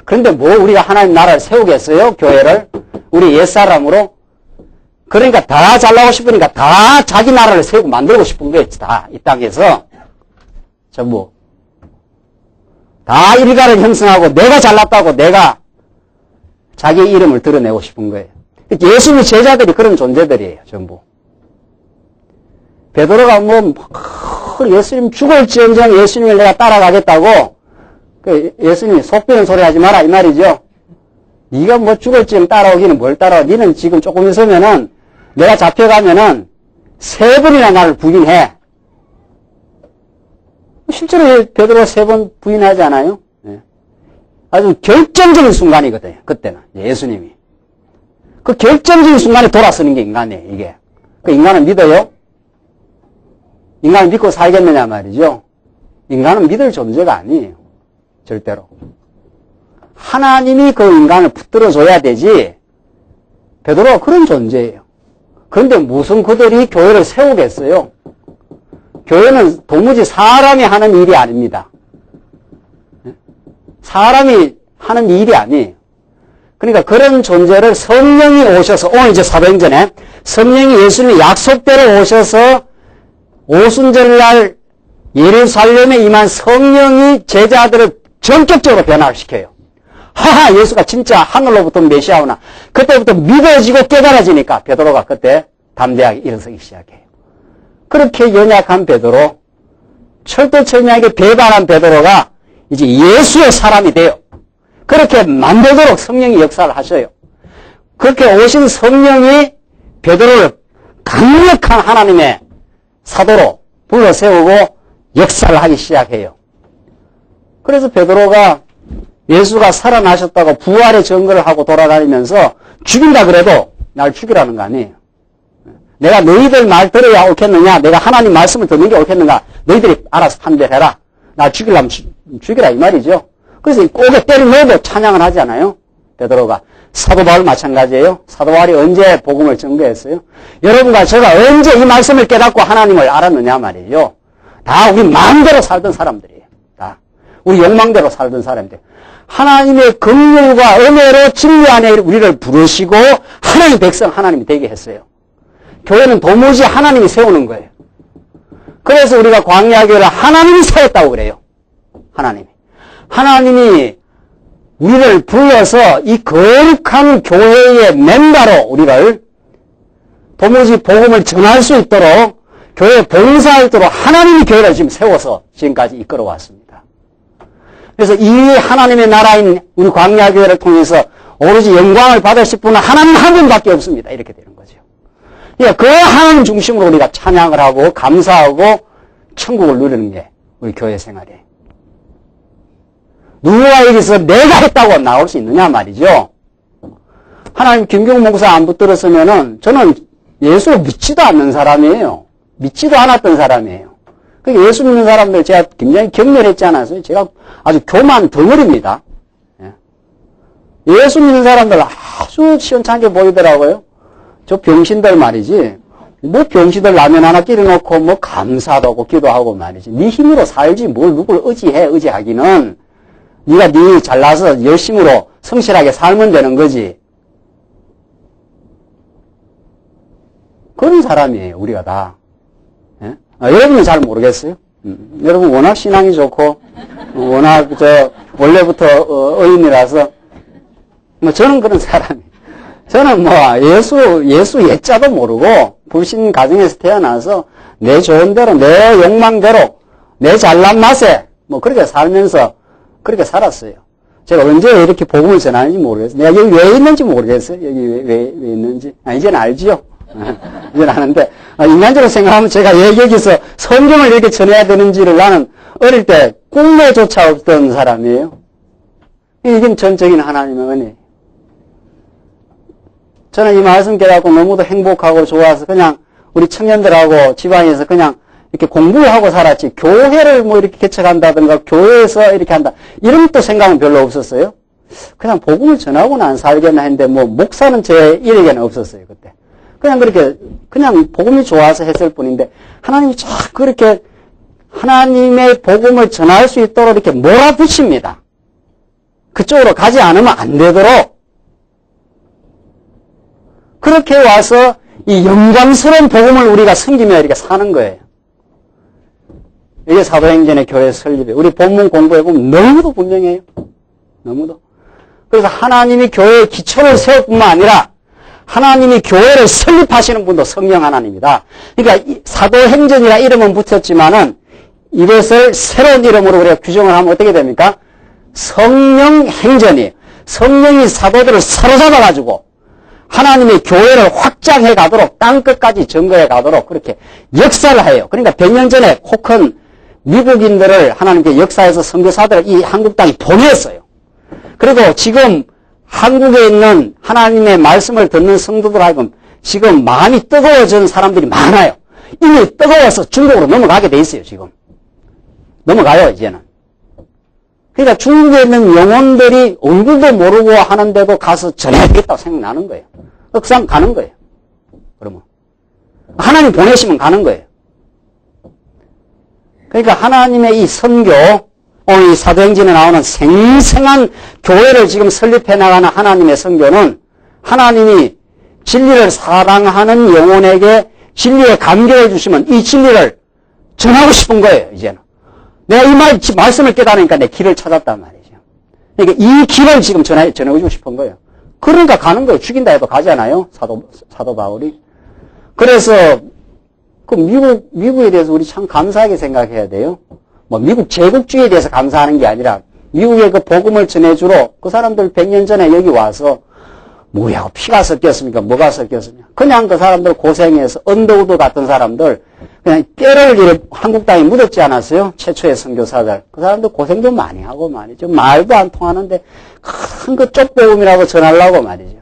그런데 뭐 우리가 하나님 나라를 세우겠어요? 교회를? 우리 옛사람으로? 그러니까 다 잘나고 싶으니까 다 자기 나라를 세우고 만들고 싶은 거예요. 다 이 땅에서 전부 다 일가를 형성하고 내가 잘났다고 내가 자기 이름을 드러내고 싶은 거예요. 예수님의 제자들이 그런 존재들이에요. 전부. 베드로가 예수님 죽을지언정 예수님을 내가 따라가겠다고 예수님이 속되는 소리 하지 마라 이 말이죠. 네가 뭐 죽을지언정 따라오기는 뭘 따라와. 너는 지금 조금 있으면은 내가 잡혀가면은 3번이나 나를 부인해. 실제로 베드로가 3번 부인하지 않아요? 네. 아주 결정적인 순간이거든요. 그때는 예수님이. 그 결정적인 순간에 돌아서는 게 인간이에요. 이게. 그 인간을 믿어요? 인간을 믿고 살겠느냐 말이죠. 인간은 믿을 존재가 아니에요. 절대로. 하나님이 그 인간을 붙들어줘야 되지 베드로가 그런 존재예요. 그런데 무슨 그들이 교회를 세우겠어요? 교회는 도무지 사람이 하는 일이 아닙니다. 사람이 하는 일이 아니에요. 그러니까 그런 존재를 성령이 오셔서 오늘 이제 사도행전에 성령이 예수님의 약속대로 오셔서 오순절날 예루살렘에 임한 성령이 제자들을 전격적으로 변화시켜요. 하하, 예수가 진짜 하늘로부터 메시아구나. 그때부터 믿어지고 깨달아지니까 베드로가 그때 담대하게 일어서기 시작해요. 그렇게 연약한 베드로, 철두철미하게 배반한 베드로가 이제 예수의 사람이 돼요. 그렇게 만들도록 성령이 역사를 하셔요. 그렇게 오신 성령이 베드로를 강력한 하나님의 사도로 불러 세우고 역사를 하기 시작해요. 그래서 베드로가 예수가 살아나셨다고 부활의 증거를 하고 돌아다니면서 죽인다 그래도 날 죽이라는 거 아니에요. 내가 너희들 말 들어야 옳겠느냐, 내가 하나님 말씀을 듣는 게 옳겠는가, 너희들이 알아서 판별해라. 날 죽이려면 죽이라 이 말이죠. 그래서 꼭에 때려 넣어도 찬양을 하지 않아요? 베드로가. 사도 바울 마찬가지예요. 사도 바울이 언제 복음을 증거했어요? 여러분과 제가 언제 이 말씀을 깨닫고 하나님을 알았느냐 말이죠. 다 우리 마음대로 살던 사람들이에요. 다 우리 욕망대로 살던 사람들. 하나님의 긍휼과 은혜로 진리 안에 우리를 부르시고 하나님 백성 하나님이 되게 했어요. 교회는 도무지 하나님이 세우는 거예요. 그래서 우리가 광야교회를 하나님이 세웠다고 그래요. 하나님이 우리를 불러서 이 거룩한 교회의 멤버로 우리를 도무지 복음을 전할 수 있도록 교회에 봉사하도록 하나님이 교회를 지금 세워서 지금까지 이끌어왔습니다. 그래서 이 하나님의 나라인 우리 광야교회를 통해서 오로지 영광을 받으실 분은 하나님 한 분밖에 없습니다. 이렇게 되는 거죠. 그러니까 그 하나님 중심으로 우리가 찬양을 하고 감사하고 천국을 누리는 게 우리 교회 생활이에요. 누구에게서 내가 했다고 나올 수 있느냐 말이죠. 하나님 김경 목사 안 붙들었으면은 저는 예수를 믿지도 않는 사람이에요. 믿지도 않았던 사람이에요. 그러니까 예수 믿는 사람들 제가 굉장히 경멸했지 않았어요? 제가 아주 교만 덩어리입니다. 예수 믿는 사람들 아주 시원찮게 보이더라고요. 저 병신들 말이지. 뭐 병신들 라면 하나 끼려놓고 뭐 감사도 하고 기도하고 말이지. 네 힘으로 살지 뭘 누굴 의지하기는. 네가 네 잘나서 열심으로 성실하게 살면 되는 거지. 그런 사람이에요, 우리가 다. 예? 여러분은 잘 모르겠어요. 여러분 워낙 신앙이 좋고, 워낙 원래부터 어인이라서, 저는 그런 사람이에요. 저는 예수 예자도 모르고, 불신 가정에서 태어나서, 내 좋은 대로, 내 욕망대로, 내 잘난 맛에, 그렇게 살면서, 그렇게 살았어요. 제가 언제 이렇게 복음을 전하는지 모르겠어요. 내가 여기 왜 있는지 모르겠어요. 여기 왜 있는지. 이제는 알지요. 이제는 아는데, 인간적으로 생각하면 제가 왜 여기서 성경을 이렇게 전해야 되는지를 나는 어릴 때 꿈에조차 없던 사람이에요. 이게 전적인 하나님의 은혜. 저는 이 말씀 깨닫고 너무도 행복하고 좋아서 그냥 우리 청년들하고 집안에서 그냥 이렇게 공부를 하고 살았지, 교회를 이렇게 개척한다든가, 교회에서 이렇게 한다, 이런 또 생각은 별로 없었어요. 그냥 복음을 전하고는 안 살겠나 했는데, 목사는 제 일에게는 없었어요, 그때. 그냥 복음이 좋아서 했을 뿐인데, 하나님이 자꾸 그렇게 하나님의 복음을 전할 수 있도록 이렇게 몰아붙입니다. 그쪽으로 가지 않으면 안 되도록. 그렇게 와서 이 영광스러운 복음을 우리가 섬기며 이렇게 사는 거예요. 이게 사도행전의 교회 설립이에요. 우리 본문 공부해보면 너무도 분명해요. 너무도. 그래서 하나님이 교회의 기초를 세울 뿐만 아니라 하나님이 교회를 설립하시는 분도 성령 하나님이다. 그러니까 사도행전이라 이름은 붙였지만은 이것을 새로운 이름으로 우리가 규정을 하면 어떻게 됩니까? 성령행전이에요. 성령이 사도들을 사로잡아가지고 하나님의 교회를 확장해 가도록 땅끝까지 증거해 가도록 그렇게 역사를 해요. 그러니까 100년 전에 혹은 미국인들을 하나님께 역사에서 선교사들을 이 한국 땅에 보냈어요. 그리고 지금 한국에 있는 하나님의 말씀을 듣는 성도들 하여금 지금 마음이 뜨거워진 사람들이 많아요. 이미 뜨거워서 중국으로 넘어가게 돼 있어요, 지금. 넘어가요, 이제는. 그러니까 중국에 있는 영혼들이 얼굴도 모르고 하는데도 가서 전해야 되겠다고 생각나는 거예요. 억상 가는 거예요. 그러면. 하나님 보내시면 가는 거예요. 그러니까 하나님의 이 선교, 오늘 이 사도행전에 나오는 생생한 교회를 지금 설립해 나가는 하나님의 선교는 하나님이 진리를 사랑하는 영혼에게 진리에 감격해 주시면 이 진리를 전하고 싶은 거예요, 이제는. 내가 이 말씀을 깨달으니까 내 길을 찾았단 말이죠. 그러니까 이 길을 지금 전해주고 싶은 거예요. 그러니까 가는 거예요. 죽인다 해도 가잖아요. 사도 바울이. 그래서, 그 미국에 대해서 우리 참 감사하게 생각해야 돼요. 뭐, 미국 제국주의에 대해서 감사하는 게 아니라, 미국의 그 복음을 전해주러 그 사람들 100년 전에 여기 와서, 뭐야, 피가 섞였습니까? 뭐가 섞였습니까? 그냥 그 사람들 고생해서, 언더우드 같은 사람들, 그냥 뼈를 한국 땅에 묻었지 않았어요? 최초의 선교사들. 그 사람들 고생도 많이 하고 말이죠. 말도 안 통하는데 큰 그 쪽복음이라고 전하려고 말이죠.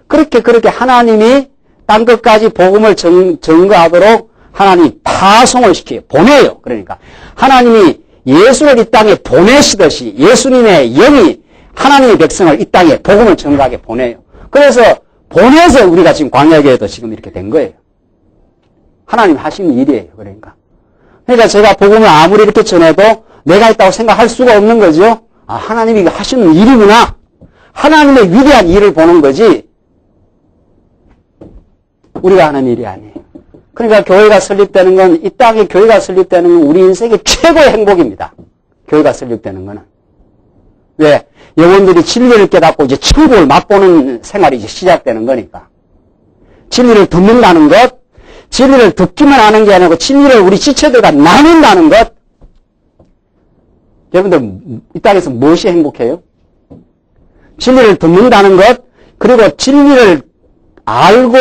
그렇게 하나님이 땅끝까지 복음을 증거하도록 하나님이 파송을 시켜요. 보내요. 그러니까 하나님이 예수를 이 땅에 보내시듯이 예수님의 영이 하나님의 백성을 이 땅에 복음을 증거하게 보내요. 그래서 보내서 우리가 지금 광야교회도 지금 이렇게 된 거예요. 하나님 하시는 일이에요. 그러니까 제가 복음을 아무리 이렇게 전해도 내가 있다고 생각할 수가 없는 거죠. 아, 하나님이 하시는 일이구나. 하나님의 위대한 일을 보는 거지 우리가 하는 일이 아니에요. 그러니까 교회가 설립되는 건, 이 땅에 교회가 설립되는 건 우리 인생의 최고의 행복입니다. 교회가 설립되는 거는. 왜? 영혼들이 진리를 깨닫고 이제 천국을 맛보는 생활이 이제 시작되는 거니까. 진리를 듣는다는 것, 진리를 듣기만 하는 게 아니고 진리를 우리 지체들과 나눈다는 것. 여러분들 이 땅에서 무엇이 행복해요? 진리를 듣는다는 것, 그리고 진리를 알고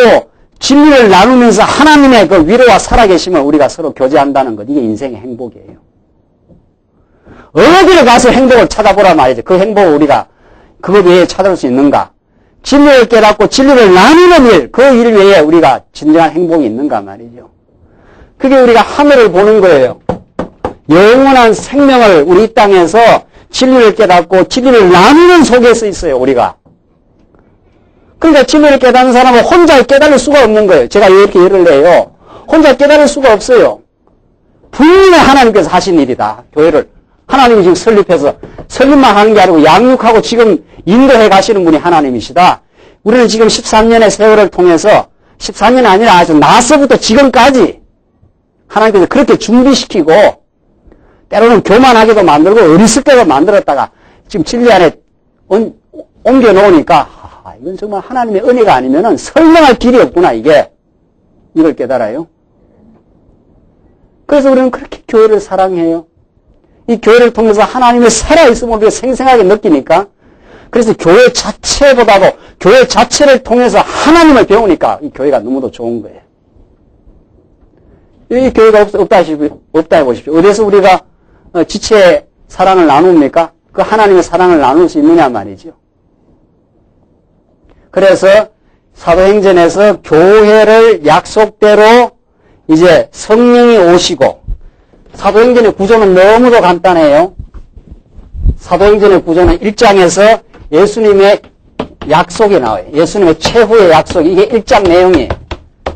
진리를 나누면서 하나님의 그 위로와 살아계심을 우리가 서로 교제한다는 것. 이게 인생의 행복이에요. 어디를 가서 행복을 찾아보라 말이죠. 그 행복을 우리가 그것 외에 찾을 수 있는가? 진리를 깨닫고 진리를 나누는 일, 그 일 외에 우리가 진정한 행복이 있는가 말이죠. 그게 우리가 하늘을 보는 거예요. 영원한 생명을 우리 이 땅에서 진리를 깨닫고 진리를 나누는 속에서 있어요, 우리가. 그러니까 진리를 깨닫는 사람은 혼자 깨달을 수가 없는 거예요. 제가 이렇게 예를 내요. 혼자 깨달을 수가 없어요. 분명히 하나님께서 하신 일이다. 교회를. 하나님이 지금 설립해서 설립만 하는 게 아니고 양육하고 지금 인도해 가시는 분이 하나님이시다. 우리는 지금 13년의 세월을 통해서 14년이 아니라 아주 나서부터 지금까지 하나님께서 그렇게 준비시키고 때로는 교만하게도 만들고 어리석게도 만들었다가 지금 진리 안에 옮겨 놓으니까 이건 정말 하나님의 은혜가 아니면은 설명할 길이 없구나, 이게. 이걸 깨달아요. 그래서 우리는 그렇게 교회를 사랑해요. 이 교회를 통해서 하나님의 살아있음을 우리가 생생하게 느끼니까, 그래서 교회 자체보다도 교회 자체를 통해서 하나님을 배우니까 이 교회가 너무도 좋은 거예요. 이 교회가 없다 해보십시오. 어디서 우리가 지체의 사랑을 나눕니까? 그 하나님의 사랑을 나눌 수 있느냐 말이죠. 그래서 사도행전에서 교회를 약속대로 이제 성령이 오시고, 사도행전의 구조는 너무도 간단해요. 사도행전의 구조는 1장에서 예수님의 약속이 나와요. 예수님의 최후의 약속이, 이게 1장 내용이에요.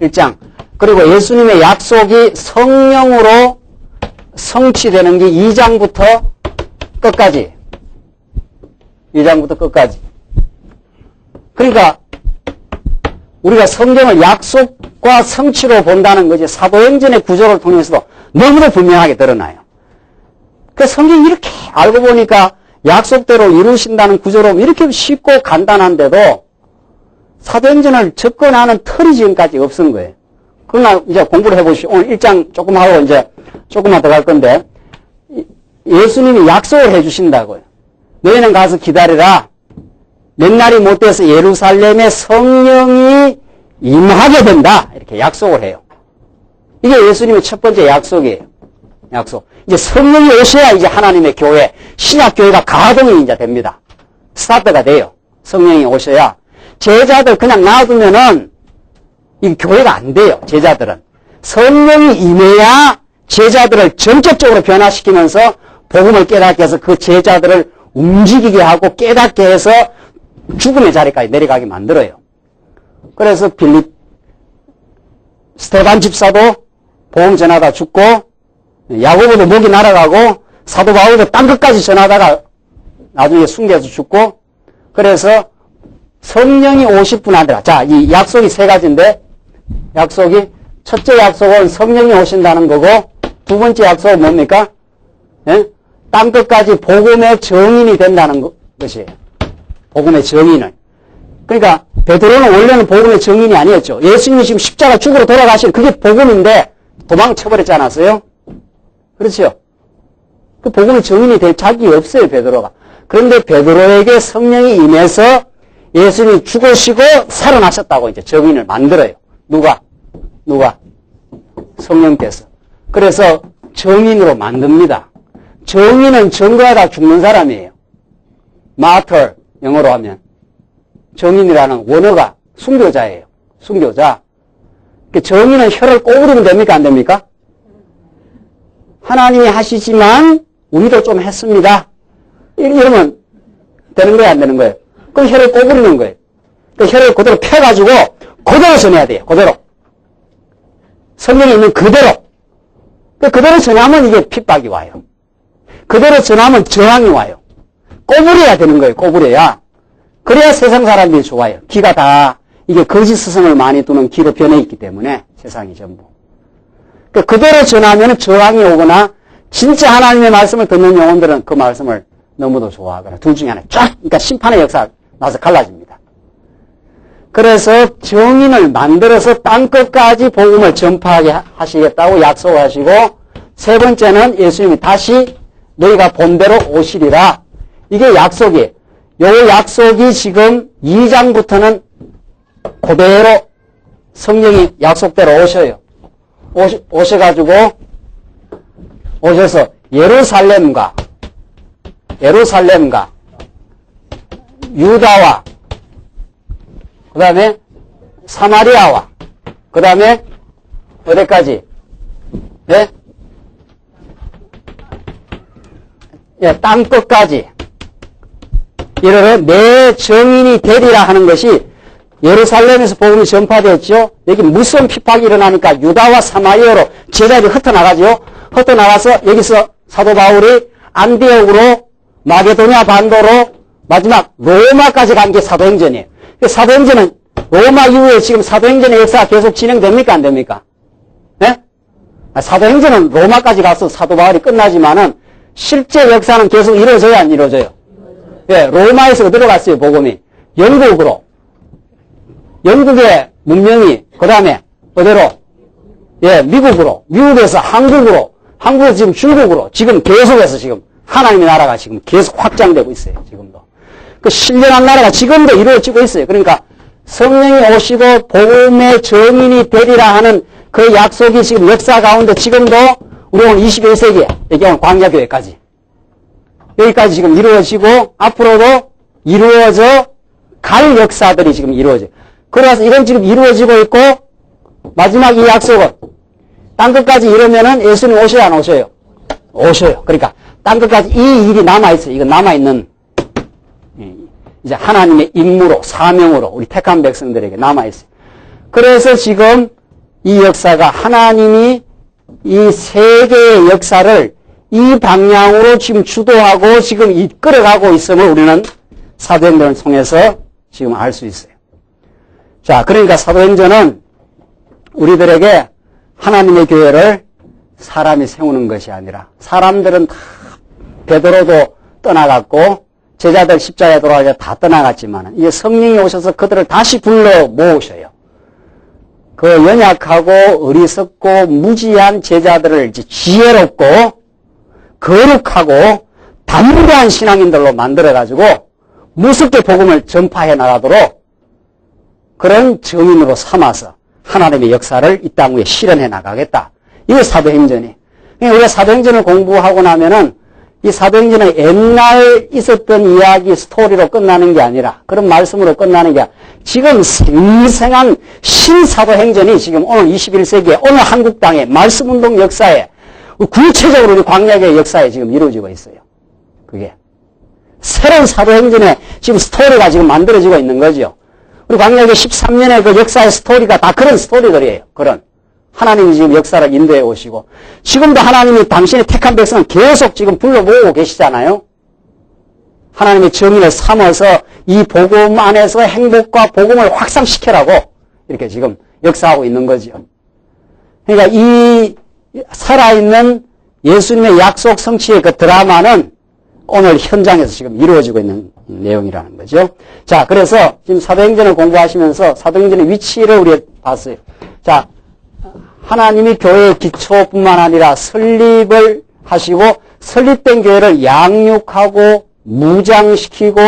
1장. 그리고 예수님의 약속이 성령으로 성취되는 게 2장부터 끝까지. 2장부터 끝까지. 그러니까 우리가 성경을 약속과 성취로 본다는 것이 사도행전의 구조를 통해서도 너무도 분명하게 드러나요. 그 성경이 이렇게 알고 보니까 약속대로 이루신다는 구조로 이렇게 쉽고 간단한데도 사도행전을 접근하는 틀이 지금까지 없은 거예요. 그러나 이제 공부를 해보시오. 오늘 1장 조금 하고 이제 조금만 더 갈 건데, 예수님이 약속을 해주신다고요. 너희는 가서 기다리라. 몇 날이 못 돼서 예루살렘에 성령이 임하게 된다. 이렇게 약속을 해요. 이게 예수님의 첫 번째 약속이에요. 약속. 이제 성령이 오셔야 이제 하나님의 교회, 신약교회가 가동이 이제 됩니다. 스타트가 돼요. 성령이 오셔야. 제자들 그냥 놔두면은 이 교회가 안 돼요. 제자들은. 성령이 임해야 제자들을 전격적으로 변화시키면서 복음을 깨닫게 해서 그 제자들을 움직이게 하고 깨닫게 해서 죽음의 자리까지 내려가게 만들어요. 그래서 스테반 집사도 복음 전하다 죽고, 야고보도 목이 날아가고, 사도 바울도 땅 끝까지 전하다가 나중에 숨겨서 죽고, 그래서 성령이 오실 분 아니라, 자, 이 약속이 세 가지인데, 약속이, 첫째 약속은 성령이 오신다는 거고, 두 번째 약속은 뭡니까? 예? 땅 끝까지 복음의 증인이 된다는 것이에요. 복음의 증인을. 그러니까 베드로는 원래는 복음의 증인이 아니었죠. 예수님이 지금 십자가 죽으러 돌아가신 그게 복음인데 도망쳐버렸지 않았어요? 그렇죠? 그 복음의 증인이 될 자격이 없어요, 베드로가. 그런데 베드로에게 성령이 임해서 예수님이 죽으시고 살아나셨다고 이제 증인을 만들어요. 누가? 성령께서. 그래서 증인으로 만듭니다. 증인은 증거하다 죽는 사람이에요. 마터, 영어로 하면. 증인이라는 원어가 순교자예요. 순교자. 증인은 혀를 꼬부리면 됩니까? 안 됩니까? 하나님이 하시지만 우리도 좀 했습니다. 이러면 되는 거예요? 안 되는 거예요? 그럼 혀를 꼬부리는 거예요. 그 혀를 그대로 펴가지고 그대로 전해야 돼요. 그대로. 성령이 있는 그대로. 그대로 전하면 이게 핍박이 와요. 그대로 전하면 저항이 와요. 꼬부려야 되는 거예요. 꼬부려야. 그래야 세상 사람들이 좋아요. 기가 다 이게 거짓 스승을 많이 두는 기로 변해 있기 때문에 세상이 전부. 그대로 전하면 저항이 오거나 진짜 하나님의 말씀을 듣는 영혼들은 그 말씀을 너무도 좋아하거나 둘 중에 하나 쫙 그러니까 심판의 역사 나서 갈라집니다. 그래서 증인을 만들어서 땅끝까지 복음을 전파하게 하시겠다고 약속하시고 세 번째는 예수님이 다시 너희가 본대로 오시리라. 이게 약속이에요. 요 약속이 지금 2장부터는 그대로 성령이 약속대로 오셔요. 오셔서 예루살렘과 유다와 그 다음에 사마리아와 그 다음에 어디까지? 네? 예, 땅끝까지 이르러 내 증인이 되리라 하는 것이 예루살렘에서 복음이 전파되었죠. 여기 무서운 핍박이 일어나니까 유다와 사마리아로 제자들이 흩어나가죠. 흩어나가서 여기서 사도 바울이 안디옥으로 마게도니아 반도로 마지막 로마까지 간 게 사도행전이에요. 사도행전은 로마 이후에 지금 사도행전의 역사가 계속 진행됩니까? 안 됩니까? 네? 사도행전은 로마까지 가서 사도 바울이 끝나지만은 실제 역사는 계속 이루어져요? 안 이루어져요? 예, 로마에서 어디로 갔어요? 복음이. 영국으로. 영국의 문명이 그 다음에 어디로? 예, 미국으로. 미국에서 한국으로. 한국에서 지금 중국으로. 지금 계속해서 지금 하나님의 나라가 지금 계속 확장되고 있어요. 지금도. 그 신령한 나라가 지금도 이루어지고 있어요. 그러니까 성령이 오시고 복음의 증인이 되리라 하는 그 약속이 지금 역사 가운데 지금도 우리 오늘 21세기에 여기 오늘 광야교회까지 여기까지 지금 이루어지고 앞으로도 이루어져 갈 역사들이 지금 이루어져요. 그래서 이건 지금 이루어지고 있고 마지막 이 약속은 땅끝까지 이르면은 예수님 오셔야 안 오셔요? 오셔요. 그러니까 땅끝까지 이 일이 남아있어요. 이거 남아있는 이제 하나님의 임무로 사명으로 우리 택한 백성들에게 남아있어요. 그래서 지금 이 역사가 하나님이 이 세계의 역사를 이 방향으로 지금 주도하고 지금 이끌어가고 있음을 우리는 사도행전을 통해서 지금 알 수 있어요. 자, 그러니까 사도행전은 우리들에게 하나님의 교회를 사람이 세우는 것이 아니라 사람들은 다 베드로도 떠나갔고 제자들 십자가에 돌아가서 다 떠나갔지만 이제 성령이 오셔서 그들을 다시 불러 모으셔요. 그 연약하고 어리석고 무지한 제자들을 이제 지혜롭고 거룩하고 담대한 신앙인들로 만들어가지고 무섭게 복음을 전파해 나가도록 그런 증인으로 삼아서 하나님의 역사를 이 땅 위에 실현해 나가겠다. 이게 사도행전이. 그러니까 우리가 사도행전을 공부하고 나면은 이 사도행전은 옛날 있었던 이야기 스토리로 끝나는 게 아니라 그런 말씀으로 끝나는 게 아니라 지금 생생한 신사도행전이 지금 오늘 21세기에 오늘 한국 땅의 말씀운동 역사에 구체적으로 우리 광야교회 역사에 지금 이루어지고 있어요. 그게. 새로운 사도행전에 지금 스토리가 지금 만들어지고 있는 거죠. 우리 광야교회 13년의 그 역사의 스토리가 다 그런 스토리들이에요. 그런. 하나님이 지금 역사를 인도해 오시고 지금도 하나님이 당신의 택한 백성을 계속 지금 불러모으고 계시잖아요. 하나님의 정의를 삼아서 이 복음 안에서 행복과 복음을 확산시키라고 이렇게 지금 역사하고 있는 거죠. 그러니까 이 살아있는 예수님의 약속 성취의 그 드라마는 오늘 현장에서 지금 이루어지고 있는 내용이라는 거죠. 자, 그래서 지금 사도행전을 공부하시면서 사도행전의 위치를 우리가 봤어요. 자, 하나님이 교회의 기초뿐만 아니라 설립을 하시고 설립된 교회를 양육하고 무장시키고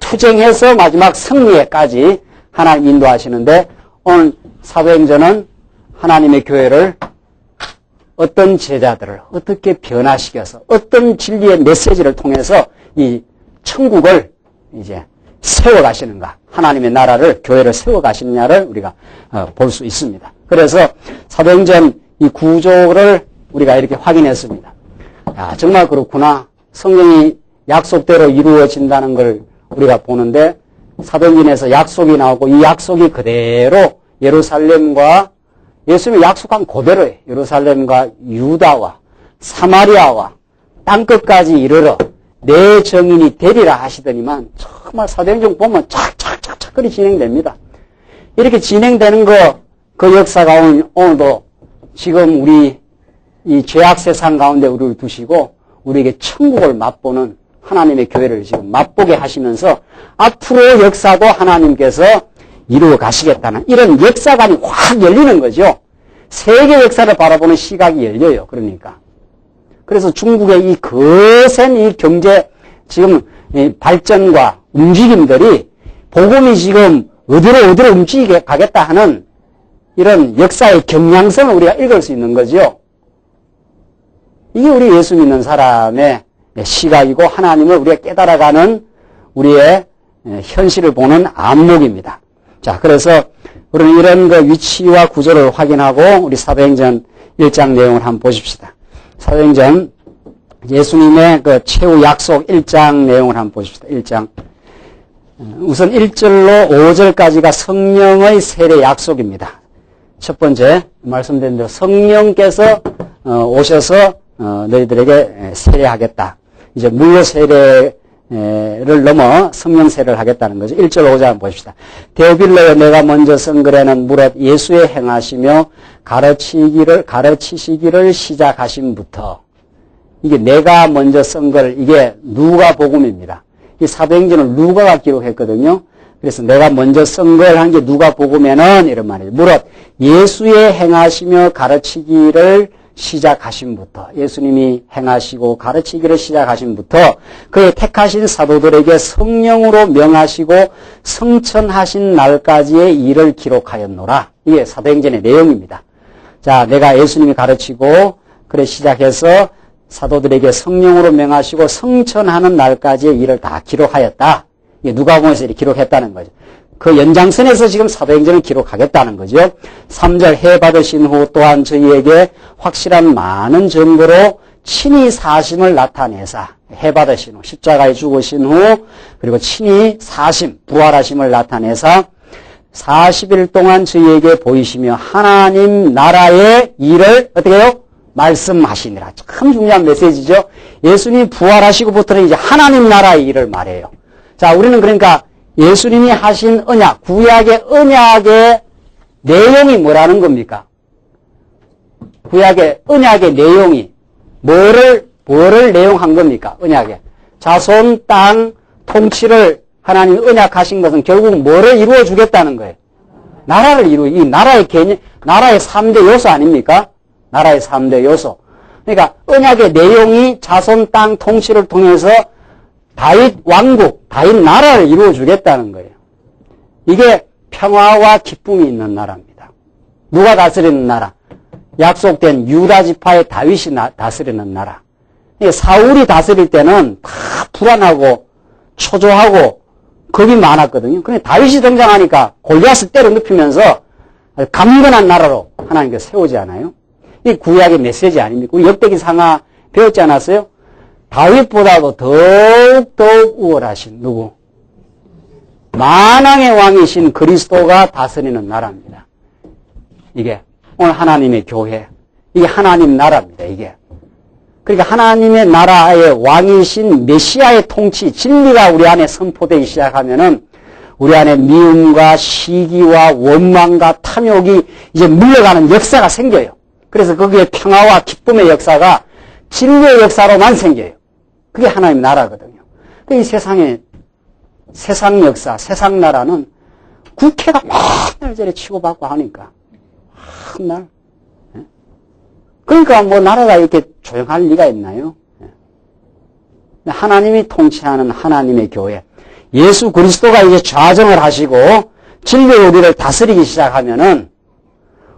투쟁해서 마지막 승리에까지 하나님 인도하시는데 오늘 사도행전은 하나님의 교회를 어떤 제자들을 어떻게 변화시켜서 어떤 진리의 메시지를 통해서 이 천국을 이제 세워가시는가, 하나님의 나라를, 교회를 세워가시느냐를 우리가 볼 수 있습니다. 그래서 사도행전 이 구조를 우리가 이렇게 확인했습니다. 야, 정말 그렇구나. 성경이 약속대로 이루어진다는 걸 우리가 보는데 사도행전에서 약속이 나오고 이 약속이 그대로 예루살렘과 예수님이 약속한 그대로예요. 예루살렘과 유다와 사마리아와 땅끝까지 이르러 내 정인이 되리라 하시더니만 정말 사도행전 보면 착착착착 그리 진행됩니다. 이렇게 진행되는 그 역사가 오늘도 지금 우리 이 죄악 세상 가운데 우리를 두시고 우리에게 천국을 맛보는 하나님의 교회를 지금 맛보게 하시면서 앞으로 역사도 하나님께서 이루어 가시겠다는 이런 역사관이 확 열리는 거죠. 세계 역사를 바라보는 시각이 열려요. 그러니까. 그래서 중국의 이 거센 이 경제 지금 발전과 움직임들이 복음이 지금 어디로 움직이게 가겠다 하는 이런 역사의 경향성을 우리가 읽을 수 있는 거죠. 이게 우리 예수 믿는 사람의 시각이고 하나님을 우리가 깨달아가는 우리의 현실을 보는 안목입니다. 자, 그래서 우리는 이런 그 위치와 구조를 확인하고 우리 사도행전 1장 내용을 한번 보십시다. 사도행전 예수님의 그 최후 약속 1장 내용을 한번 보십시다. 1장. 우선 1절로 5절까지가 성령의 세례 약속입니다. 첫 번째 말씀드린 대로 성령께서 오셔서 너희들에게 세례하겠다. 이제 물로 세례를 넘어 성령 세례를 하겠다는 거죠. 1절 5절 한번 보십시다. 데오빌로여 내가 먼저 쓴 글에는 무릇 예수의 행하시며 가르치시기를 시작하심부터 이게 내가 먼저 쓴 글 이게 누가복음입니다. 이 사도행전을 누가가 기록했거든요. 그래서 내가 먼저 쓴 걸 한 게 누가복음에는 이런 말이에요. 무릇 예수의 행하시며 가르치기를 시작하심부터 예수님이 행하시고 가르치기를 시작하심부터 그의 택하신 사도들에게 성령으로 명하시고 성천하신 날까지의 일을 기록하였노라. 이게 사도행전의 내용입니다. 자, 내가 예수님이 가르치고 그래 시작해서 사도들에게 성령으로 명하시고 성천하는 날까지의 일을 다 기록하였다. 이게 누가복음에서 이렇게 기록했다는 거죠. 그 연장선에서 지금 사도행전을 기록하겠다는 거죠. 3절 해 받으신 후 또한 저희에게 확실한 많은 증거로 친히 사심을 나타내사 해 받으신 후 십자가에 죽으신 후 그리고 친히 사심 부활하심을 나타내사 40일 동안 저희에게 보이시며 하나님 나라의 일을 어떻게 해요? 말씀하시니라. 참 중요한 메시지죠. 예수님이 부활하시고부터는 이제 하나님 나라의 일을 말해요. 자, 우리는 그러니까 예수님이 하신 언약, 구약의 언약의 내용이 뭐라는 겁니까? 구약의 언약의 내용이 뭐를 내용한 겁니까? 언약에. 자손, 땅, 통치를 하나님이 언약하신 것은 결국 뭐를 이루어 주겠다는 거예요? 나라를 이 나라의 개념, 나라의 3대 요소 아닙니까? 나라의 3대 요소. 그러니까 언약의 내용이 자손, 땅, 통치를 통해서 다윗 왕국, 다윗 나라를 이루어 주겠다는 거예요. 이게 평화와 기쁨이 있는 나라입니다. 누가 다스리는 나라? 약속된 유다 지파의 다윗이 다스리는 나라. 사울이 다스릴 때는 다 불안하고 초조하고 겁이 많았거든요. 그런데 다윗이 등장하니까 골리앗을 때려 눕히면서 강건한 나라로 하나님께서 세우지 않아요? 이 구약의 메시지 아닙니까? 우리 역대기 상하 배웠지 않았어요? 다윗보다도 더욱 우월하신 누구? 만왕의 왕이신 그리스도가 다스리는 나라입니다. 이게 오늘 하나님의 교회, 이게 하나님 나라입니다. 이게. 그러니까 하나님의 나라의 왕이신 메시아의 통치, 진리가 우리 안에 선포되기 시작하면은 우리 안에 미움과 시기와 원망과 탐욕이 이제 물러가는 역사가 생겨요. 그래서 거기에 평화와 기쁨의 역사가 진리의 역사로만 생겨요. 그게 하나님의 나라거든요. 이 세상의 세상 역사, 세상 나라는 국회가 맨날 저래 치고받고 하니까 맨날. 그러니까 뭐 나라가 이렇게 조용할 리가 있나요? 하나님이 통치하는 하나님의 교회, 예수 그리스도가 이제 좌정을 하시고 진리의 우리를 다스리기 시작하면은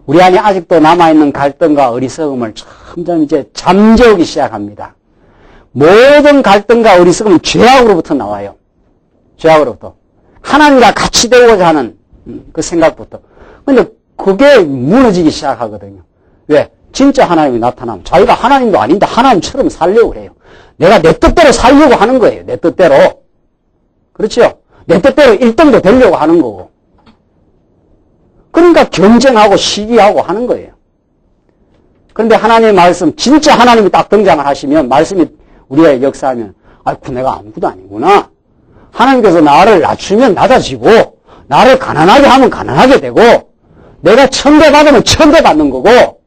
우리 안에 아직도 남아있는 갈등과 어리석음을 점점 이제 잠재우기 시작합니다. 모든 갈등과 어리석음은 죄악으로부터 나와요. 죄악으로부터. 하나님과 같이 되고자 하는 그 생각부터. 근데 그게 무너지기 시작하거든요. 왜? 진짜 하나님이 나타나면 자기가 하나님도 아닌데 하나님처럼 살려고 해요. 내가 내 뜻대로 살려고 하는 거예요. 내 뜻대로. 그렇죠? 내 뜻대로 1등도 되려고 하는 거고. 그러니까 경쟁하고 시기하고 하는 거예요. 그런데 하나님의 말씀, 진짜 하나님이 딱 등장을 하시면, 말씀이 우리가 역사하면, 아이고, 내가 아무것도 아니구나. 하나님께서 나를 낮추면 낮아지고, 나를 가난하게 하면 가난하게 되고, 내가 천대 받으면 천대 받는 거고,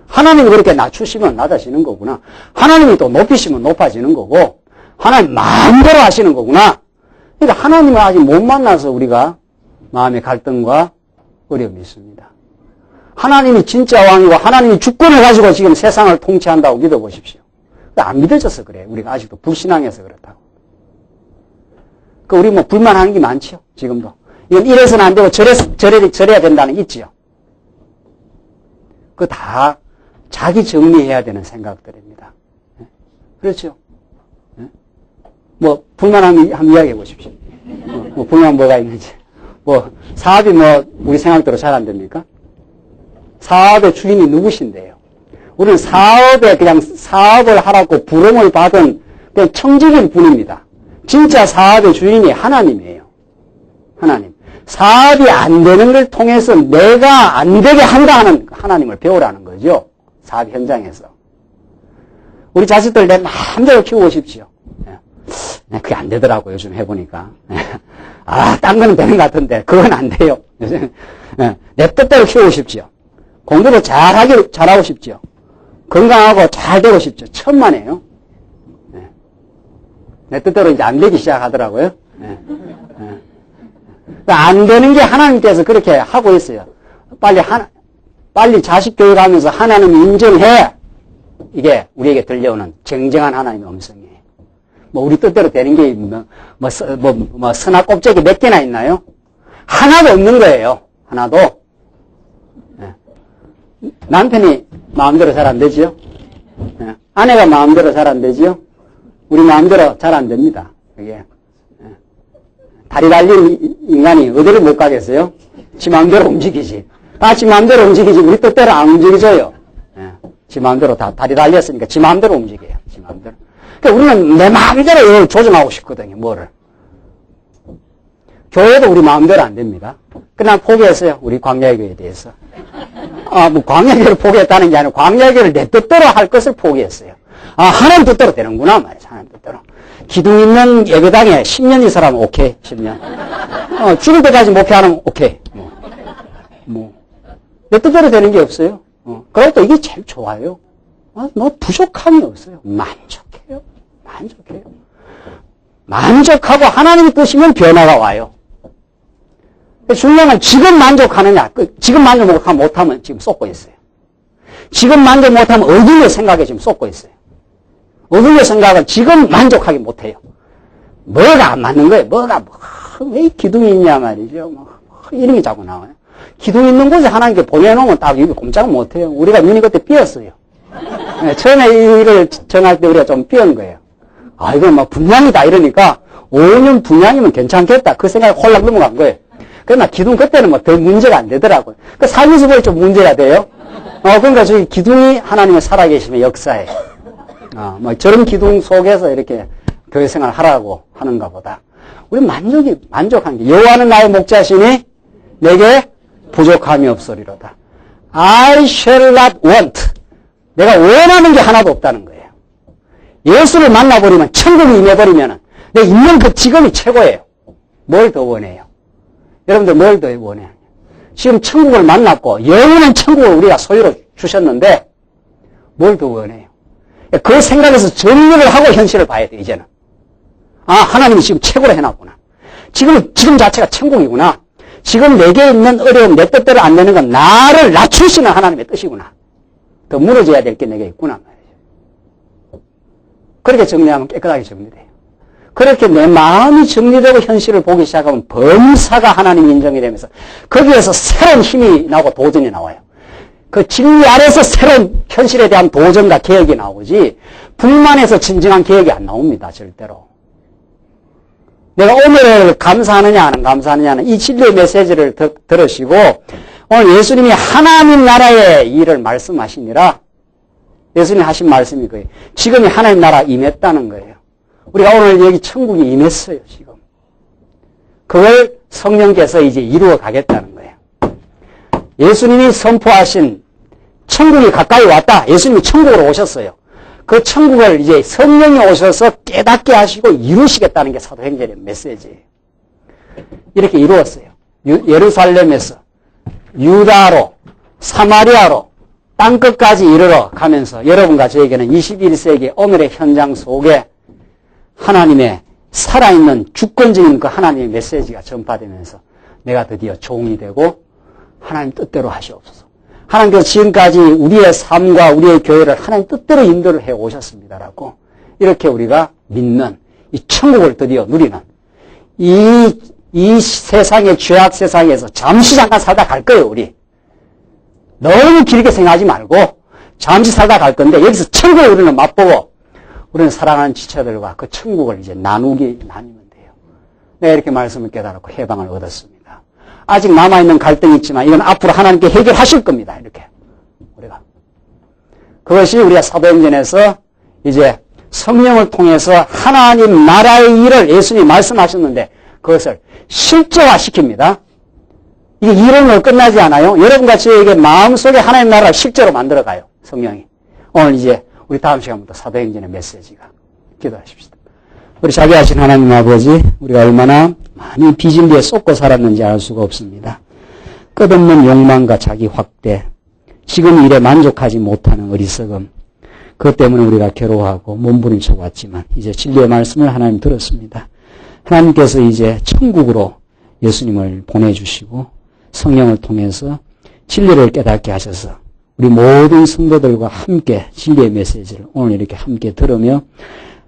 하나님이 그렇게 낮추시면 낮아지는 거구나. 하나님이 또 높이시면 높아지는 거고, 하나님 마음대로 하시는 거구나. 그러니까 하나님을 아직 못 만나서 우리가 마음의 갈등과 어려움이 있습니다. 하나님이 진짜 왕이고 하나님이 주권을 가지고 지금 세상을 통치한다고 믿어보십시오. 안 믿어져서 그래요. 우리가 아직도 불신앙해서 그렇다고. 우리 뭐 불만하는 게 많죠. 지금도. 이건 이래서는 안 되고 저래야 된다는 게 있지요. 그거 다 자기 정리해야 되는 생각들입니다. 그렇죠. 뭐 불만한 거 한번 이야기해 보십시오. 뭐 불만 뭐가 있는지. 뭐 사업이 뭐 우리 생각대로 잘 안 됩니까? 사업의 주인이 누구신데요? 우리는 사업에 그냥 사업을 하라고 부름을 받은 그냥 청직일 뿐입니다. 진짜 사업의 주인이 하나님이에요. 하나님. 사업이 안 되는 걸 통해서 내가 안 되게 한다 하는 하나님을 배우라는 거죠. 사업 현장에서. 우리 자식들 내 마음대로 키우고 싶지요. 그게 안 되더라고, 요즘 해보니까. 딴 거는 되는 것 같은데, 그건 안 돼요. 요즘. 내 뜻대로 키우고 싶지요. 공부도 잘하고 싶지요. 건강하고 잘 되고 싶죠. 천만에요. 내 뜻대로 이제 안 되기 시작하더라고요. 안 되는 게 하나님께서 그렇게 하고 있어요. 빨리 자식 교육하면서 하나님 인정해. 이게 우리에게 들려오는 정정한 하나님의 음성이에요. 뭐 우리 뜻대로 되는 게 선악 껍데기 몇 개나 있나요? 하나도 없는 거예요. 하나도. 남편이 마음대로 잘 안 되지요? 아내가 마음대로 잘 안 되지요? 우리 마음대로 잘 안 됩니다. 그게. 다리 달린 인간이 어디를 못 가겠어요? 지 마음대로 움직이지. 지 마음대로 움직이지. 우리 뜻대로 안 움직여져요. 지 마음대로 다 다리 달렸으니까 지 마음대로 움직여요. 지 마음대로. 그러니까 우리는 내 마음대로 이걸 조정하고 싶거든요. 뭐를. 교회도 우리 마음대로 안 됩니다. 그러나 포기했어요. 우리 광야교회에 대해서. 뭐 광야교회를 포기했다는 게 아니고 광야교회를 내 뜻대로 할 것을 포기했어요. 하나님 뜻대로 되는구나 말이죠. 하나님 뜻대로. 기둥 있는 예배당에 10년 이 사람 오케이. 10년. 죽을 때까지 목회하면 오케이. 내 뜻대로 되는 게 없어요. 그리고 또 이게 제일 좋아요. 부족함이 없어요. 만족해요. 만족하고 하나님이 뜻이면 변화가 와요. 중요한 건 지금 만족하느냐, 지금 만족 못하면 지금 쏟고 있어요. 지금 만족 못하면 어둠의 생각에 지금 쏟고 있어요. 어둠의 생각은 지금 만족하기 못해요. 뭐가 안 맞는 거예요. 왜 기둥이 있냐 말이죠. 이런 게 자꾸 나와요. 기둥 있는 곳에 하나님께 보내놓으면 딱 여기 꼼짝 못해요. 우리가 눈이 그때 삐었어요. 처음에 이를 정할 때 우리가 좀 삐은 거예요. 이건 막 분양이다 이러니까 5년 분양이면 괜찮겠다. 그 생각에 홀락 넘어간 거예요. 그러나 기둥 그때는 더 문제가 안 되더라고요. 그 살면서 좀 문제가 돼요. 그러니까 저희 기둥이 하나님의 살아계심의 역사에, 저런 기둥 속에서 이렇게 교회 생활 하라고 하는가 보다. 우리 만족한 게, 여호와는 나의 목자시니 내게 부족함이 없으리로다. I shall not want. 내가 원하는 게 하나도 없다는 거예요. 예수를 만나버리면, 천국이 임해버리면, 내가 있는 그 지금이 최고예요. 뭘 더 원해요? 여러분들 뭘 더 원해요? 지금 천국을 만났고, 영원한 천국을 우리가 소유로 주셨는데, 뭘 더 원해요? 그 생각에서 정리를 하고 현실을 봐야 돼, 이제는. 하나님이 지금 최고로 해놨구나. 지금 자체가 천국이구나. 지금 내게 있는 어려움, 내 뜻대로 안 되는 건 나를 낮추시는 하나님의 뜻이구나. 더 무너져야 될 게 내게 있구나 말이죠. 그렇게 정리하면 깨끗하게 정리돼요. 그렇게 내 마음이 정리되고 현실을 보기 시작하면 범사가 하나님 인정이 되면서 거기에서 새로운 힘이 나고 도전이 나와요. 그 진리 아래서 새로운 현실에 대한 도전과 개혁이 나오지 불만에서 진정한 개혁이 안 나옵니다. 절대로. 내가 오늘을 감사하느냐 안 감사하느냐는 이 진리의 메시지를 들으시고 오늘 예수님이 하나님 나라의 일을 말씀하시니라. 예수님이 하신 말씀이 그예요. 지금이 하나님 나라 임했다는 거예요. 우리가 오늘 여기 천국이 임했어요. 지금. 그걸 성령께서 이제 이루어 가겠다는 거예요. 예수님이 선포하신 천국이 가까이 왔다. 예수님이 천국으로 오셨어요. 그 천국을 이제 성령이 오셔서 깨닫게 하시고 이루시겠다는 게 사도행전의 메시지예요. 이렇게 이루었어요. 예루살렘에서 유다로 사마리아로 땅끝까지 이르러 가면서 여러분과 저에게는 21세기 오늘의 현장 속에 하나님의 살아있는 주권적인 그 하나님의 메시지가 전파되면서 내가 드디어 종이 되고 하나님 뜻대로 하시옵소서. 하나님께서 지금까지 우리의 삶과 우리의 교회를 하나님 뜻대로 인도를 해 오셨습니다라고 이렇게 우리가 믿는 이 천국을 드디어 누리는 이 세상의 죄악 세상에서 잠시 잠깐 살다 갈 거예요. 우리 너무 길게 생각하지 말고 잠시 살다 갈 건데 여기서 천국을 우리는 맛보고 우리는 사랑하는 지체들과 그 천국을 이제 나누면 돼요. 내가 이렇게 말씀을 깨달았고 해방을 얻었습니다. 아직 남아있는 갈등이 있지만 이건 앞으로 하나님께 해결하실 겁니다. 이렇게 우리가 그것이 우리가 사도행전에서 이제 성령을 통해서 하나님 나라의 일을 예수님이 말씀하셨는데 그것을 실제화시킵니다. 이게 이론으로 끝나지 않아요. 여러분과 저에게 마음속에 하나님 나라를 실제로 만들어가요. 성령이. 오늘 이제 우리 다음 시간부터 사도행전의 메시지가. 기도하십시다. 우리 자비하신 하나님 아버지, 우리가 얼마나 많이 비진리에 쏟고 살았는지 알 수가 없습니다. 끝없는 욕망과 자기 확대, 지금 일에 만족하지 못하는 어리석음, 그것 때문에 우리가 괴로워하고 몸부림쳐 왔지만 이제 진리의 말씀을 하나님 들었습니다. 하나님께서 이제 천국으로 예수님을 보내주시고 성령을 통해서 진리를 깨닫게 하셔서 우리 모든 성도들과 함께 진리의 메시지를 오늘 이렇게 함께 들으며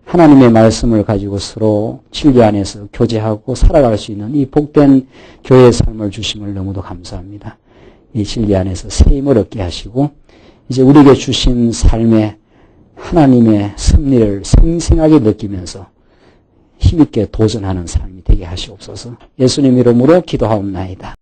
하나님의 말씀을 가지고 서로 진리 안에서 교제하고 살아갈 수 있는 이 복된 교회의 삶을 주심을 너무도 감사합니다. 이 진리 안에서 새 힘을 얻게 하시고 이제 우리에게 주신 삶에 하나님의 승리를 생생하게 느끼면서 힘있게 도전하는 삶이 되게 하시옵소서. 예수님 이름으로 기도하옵나이다.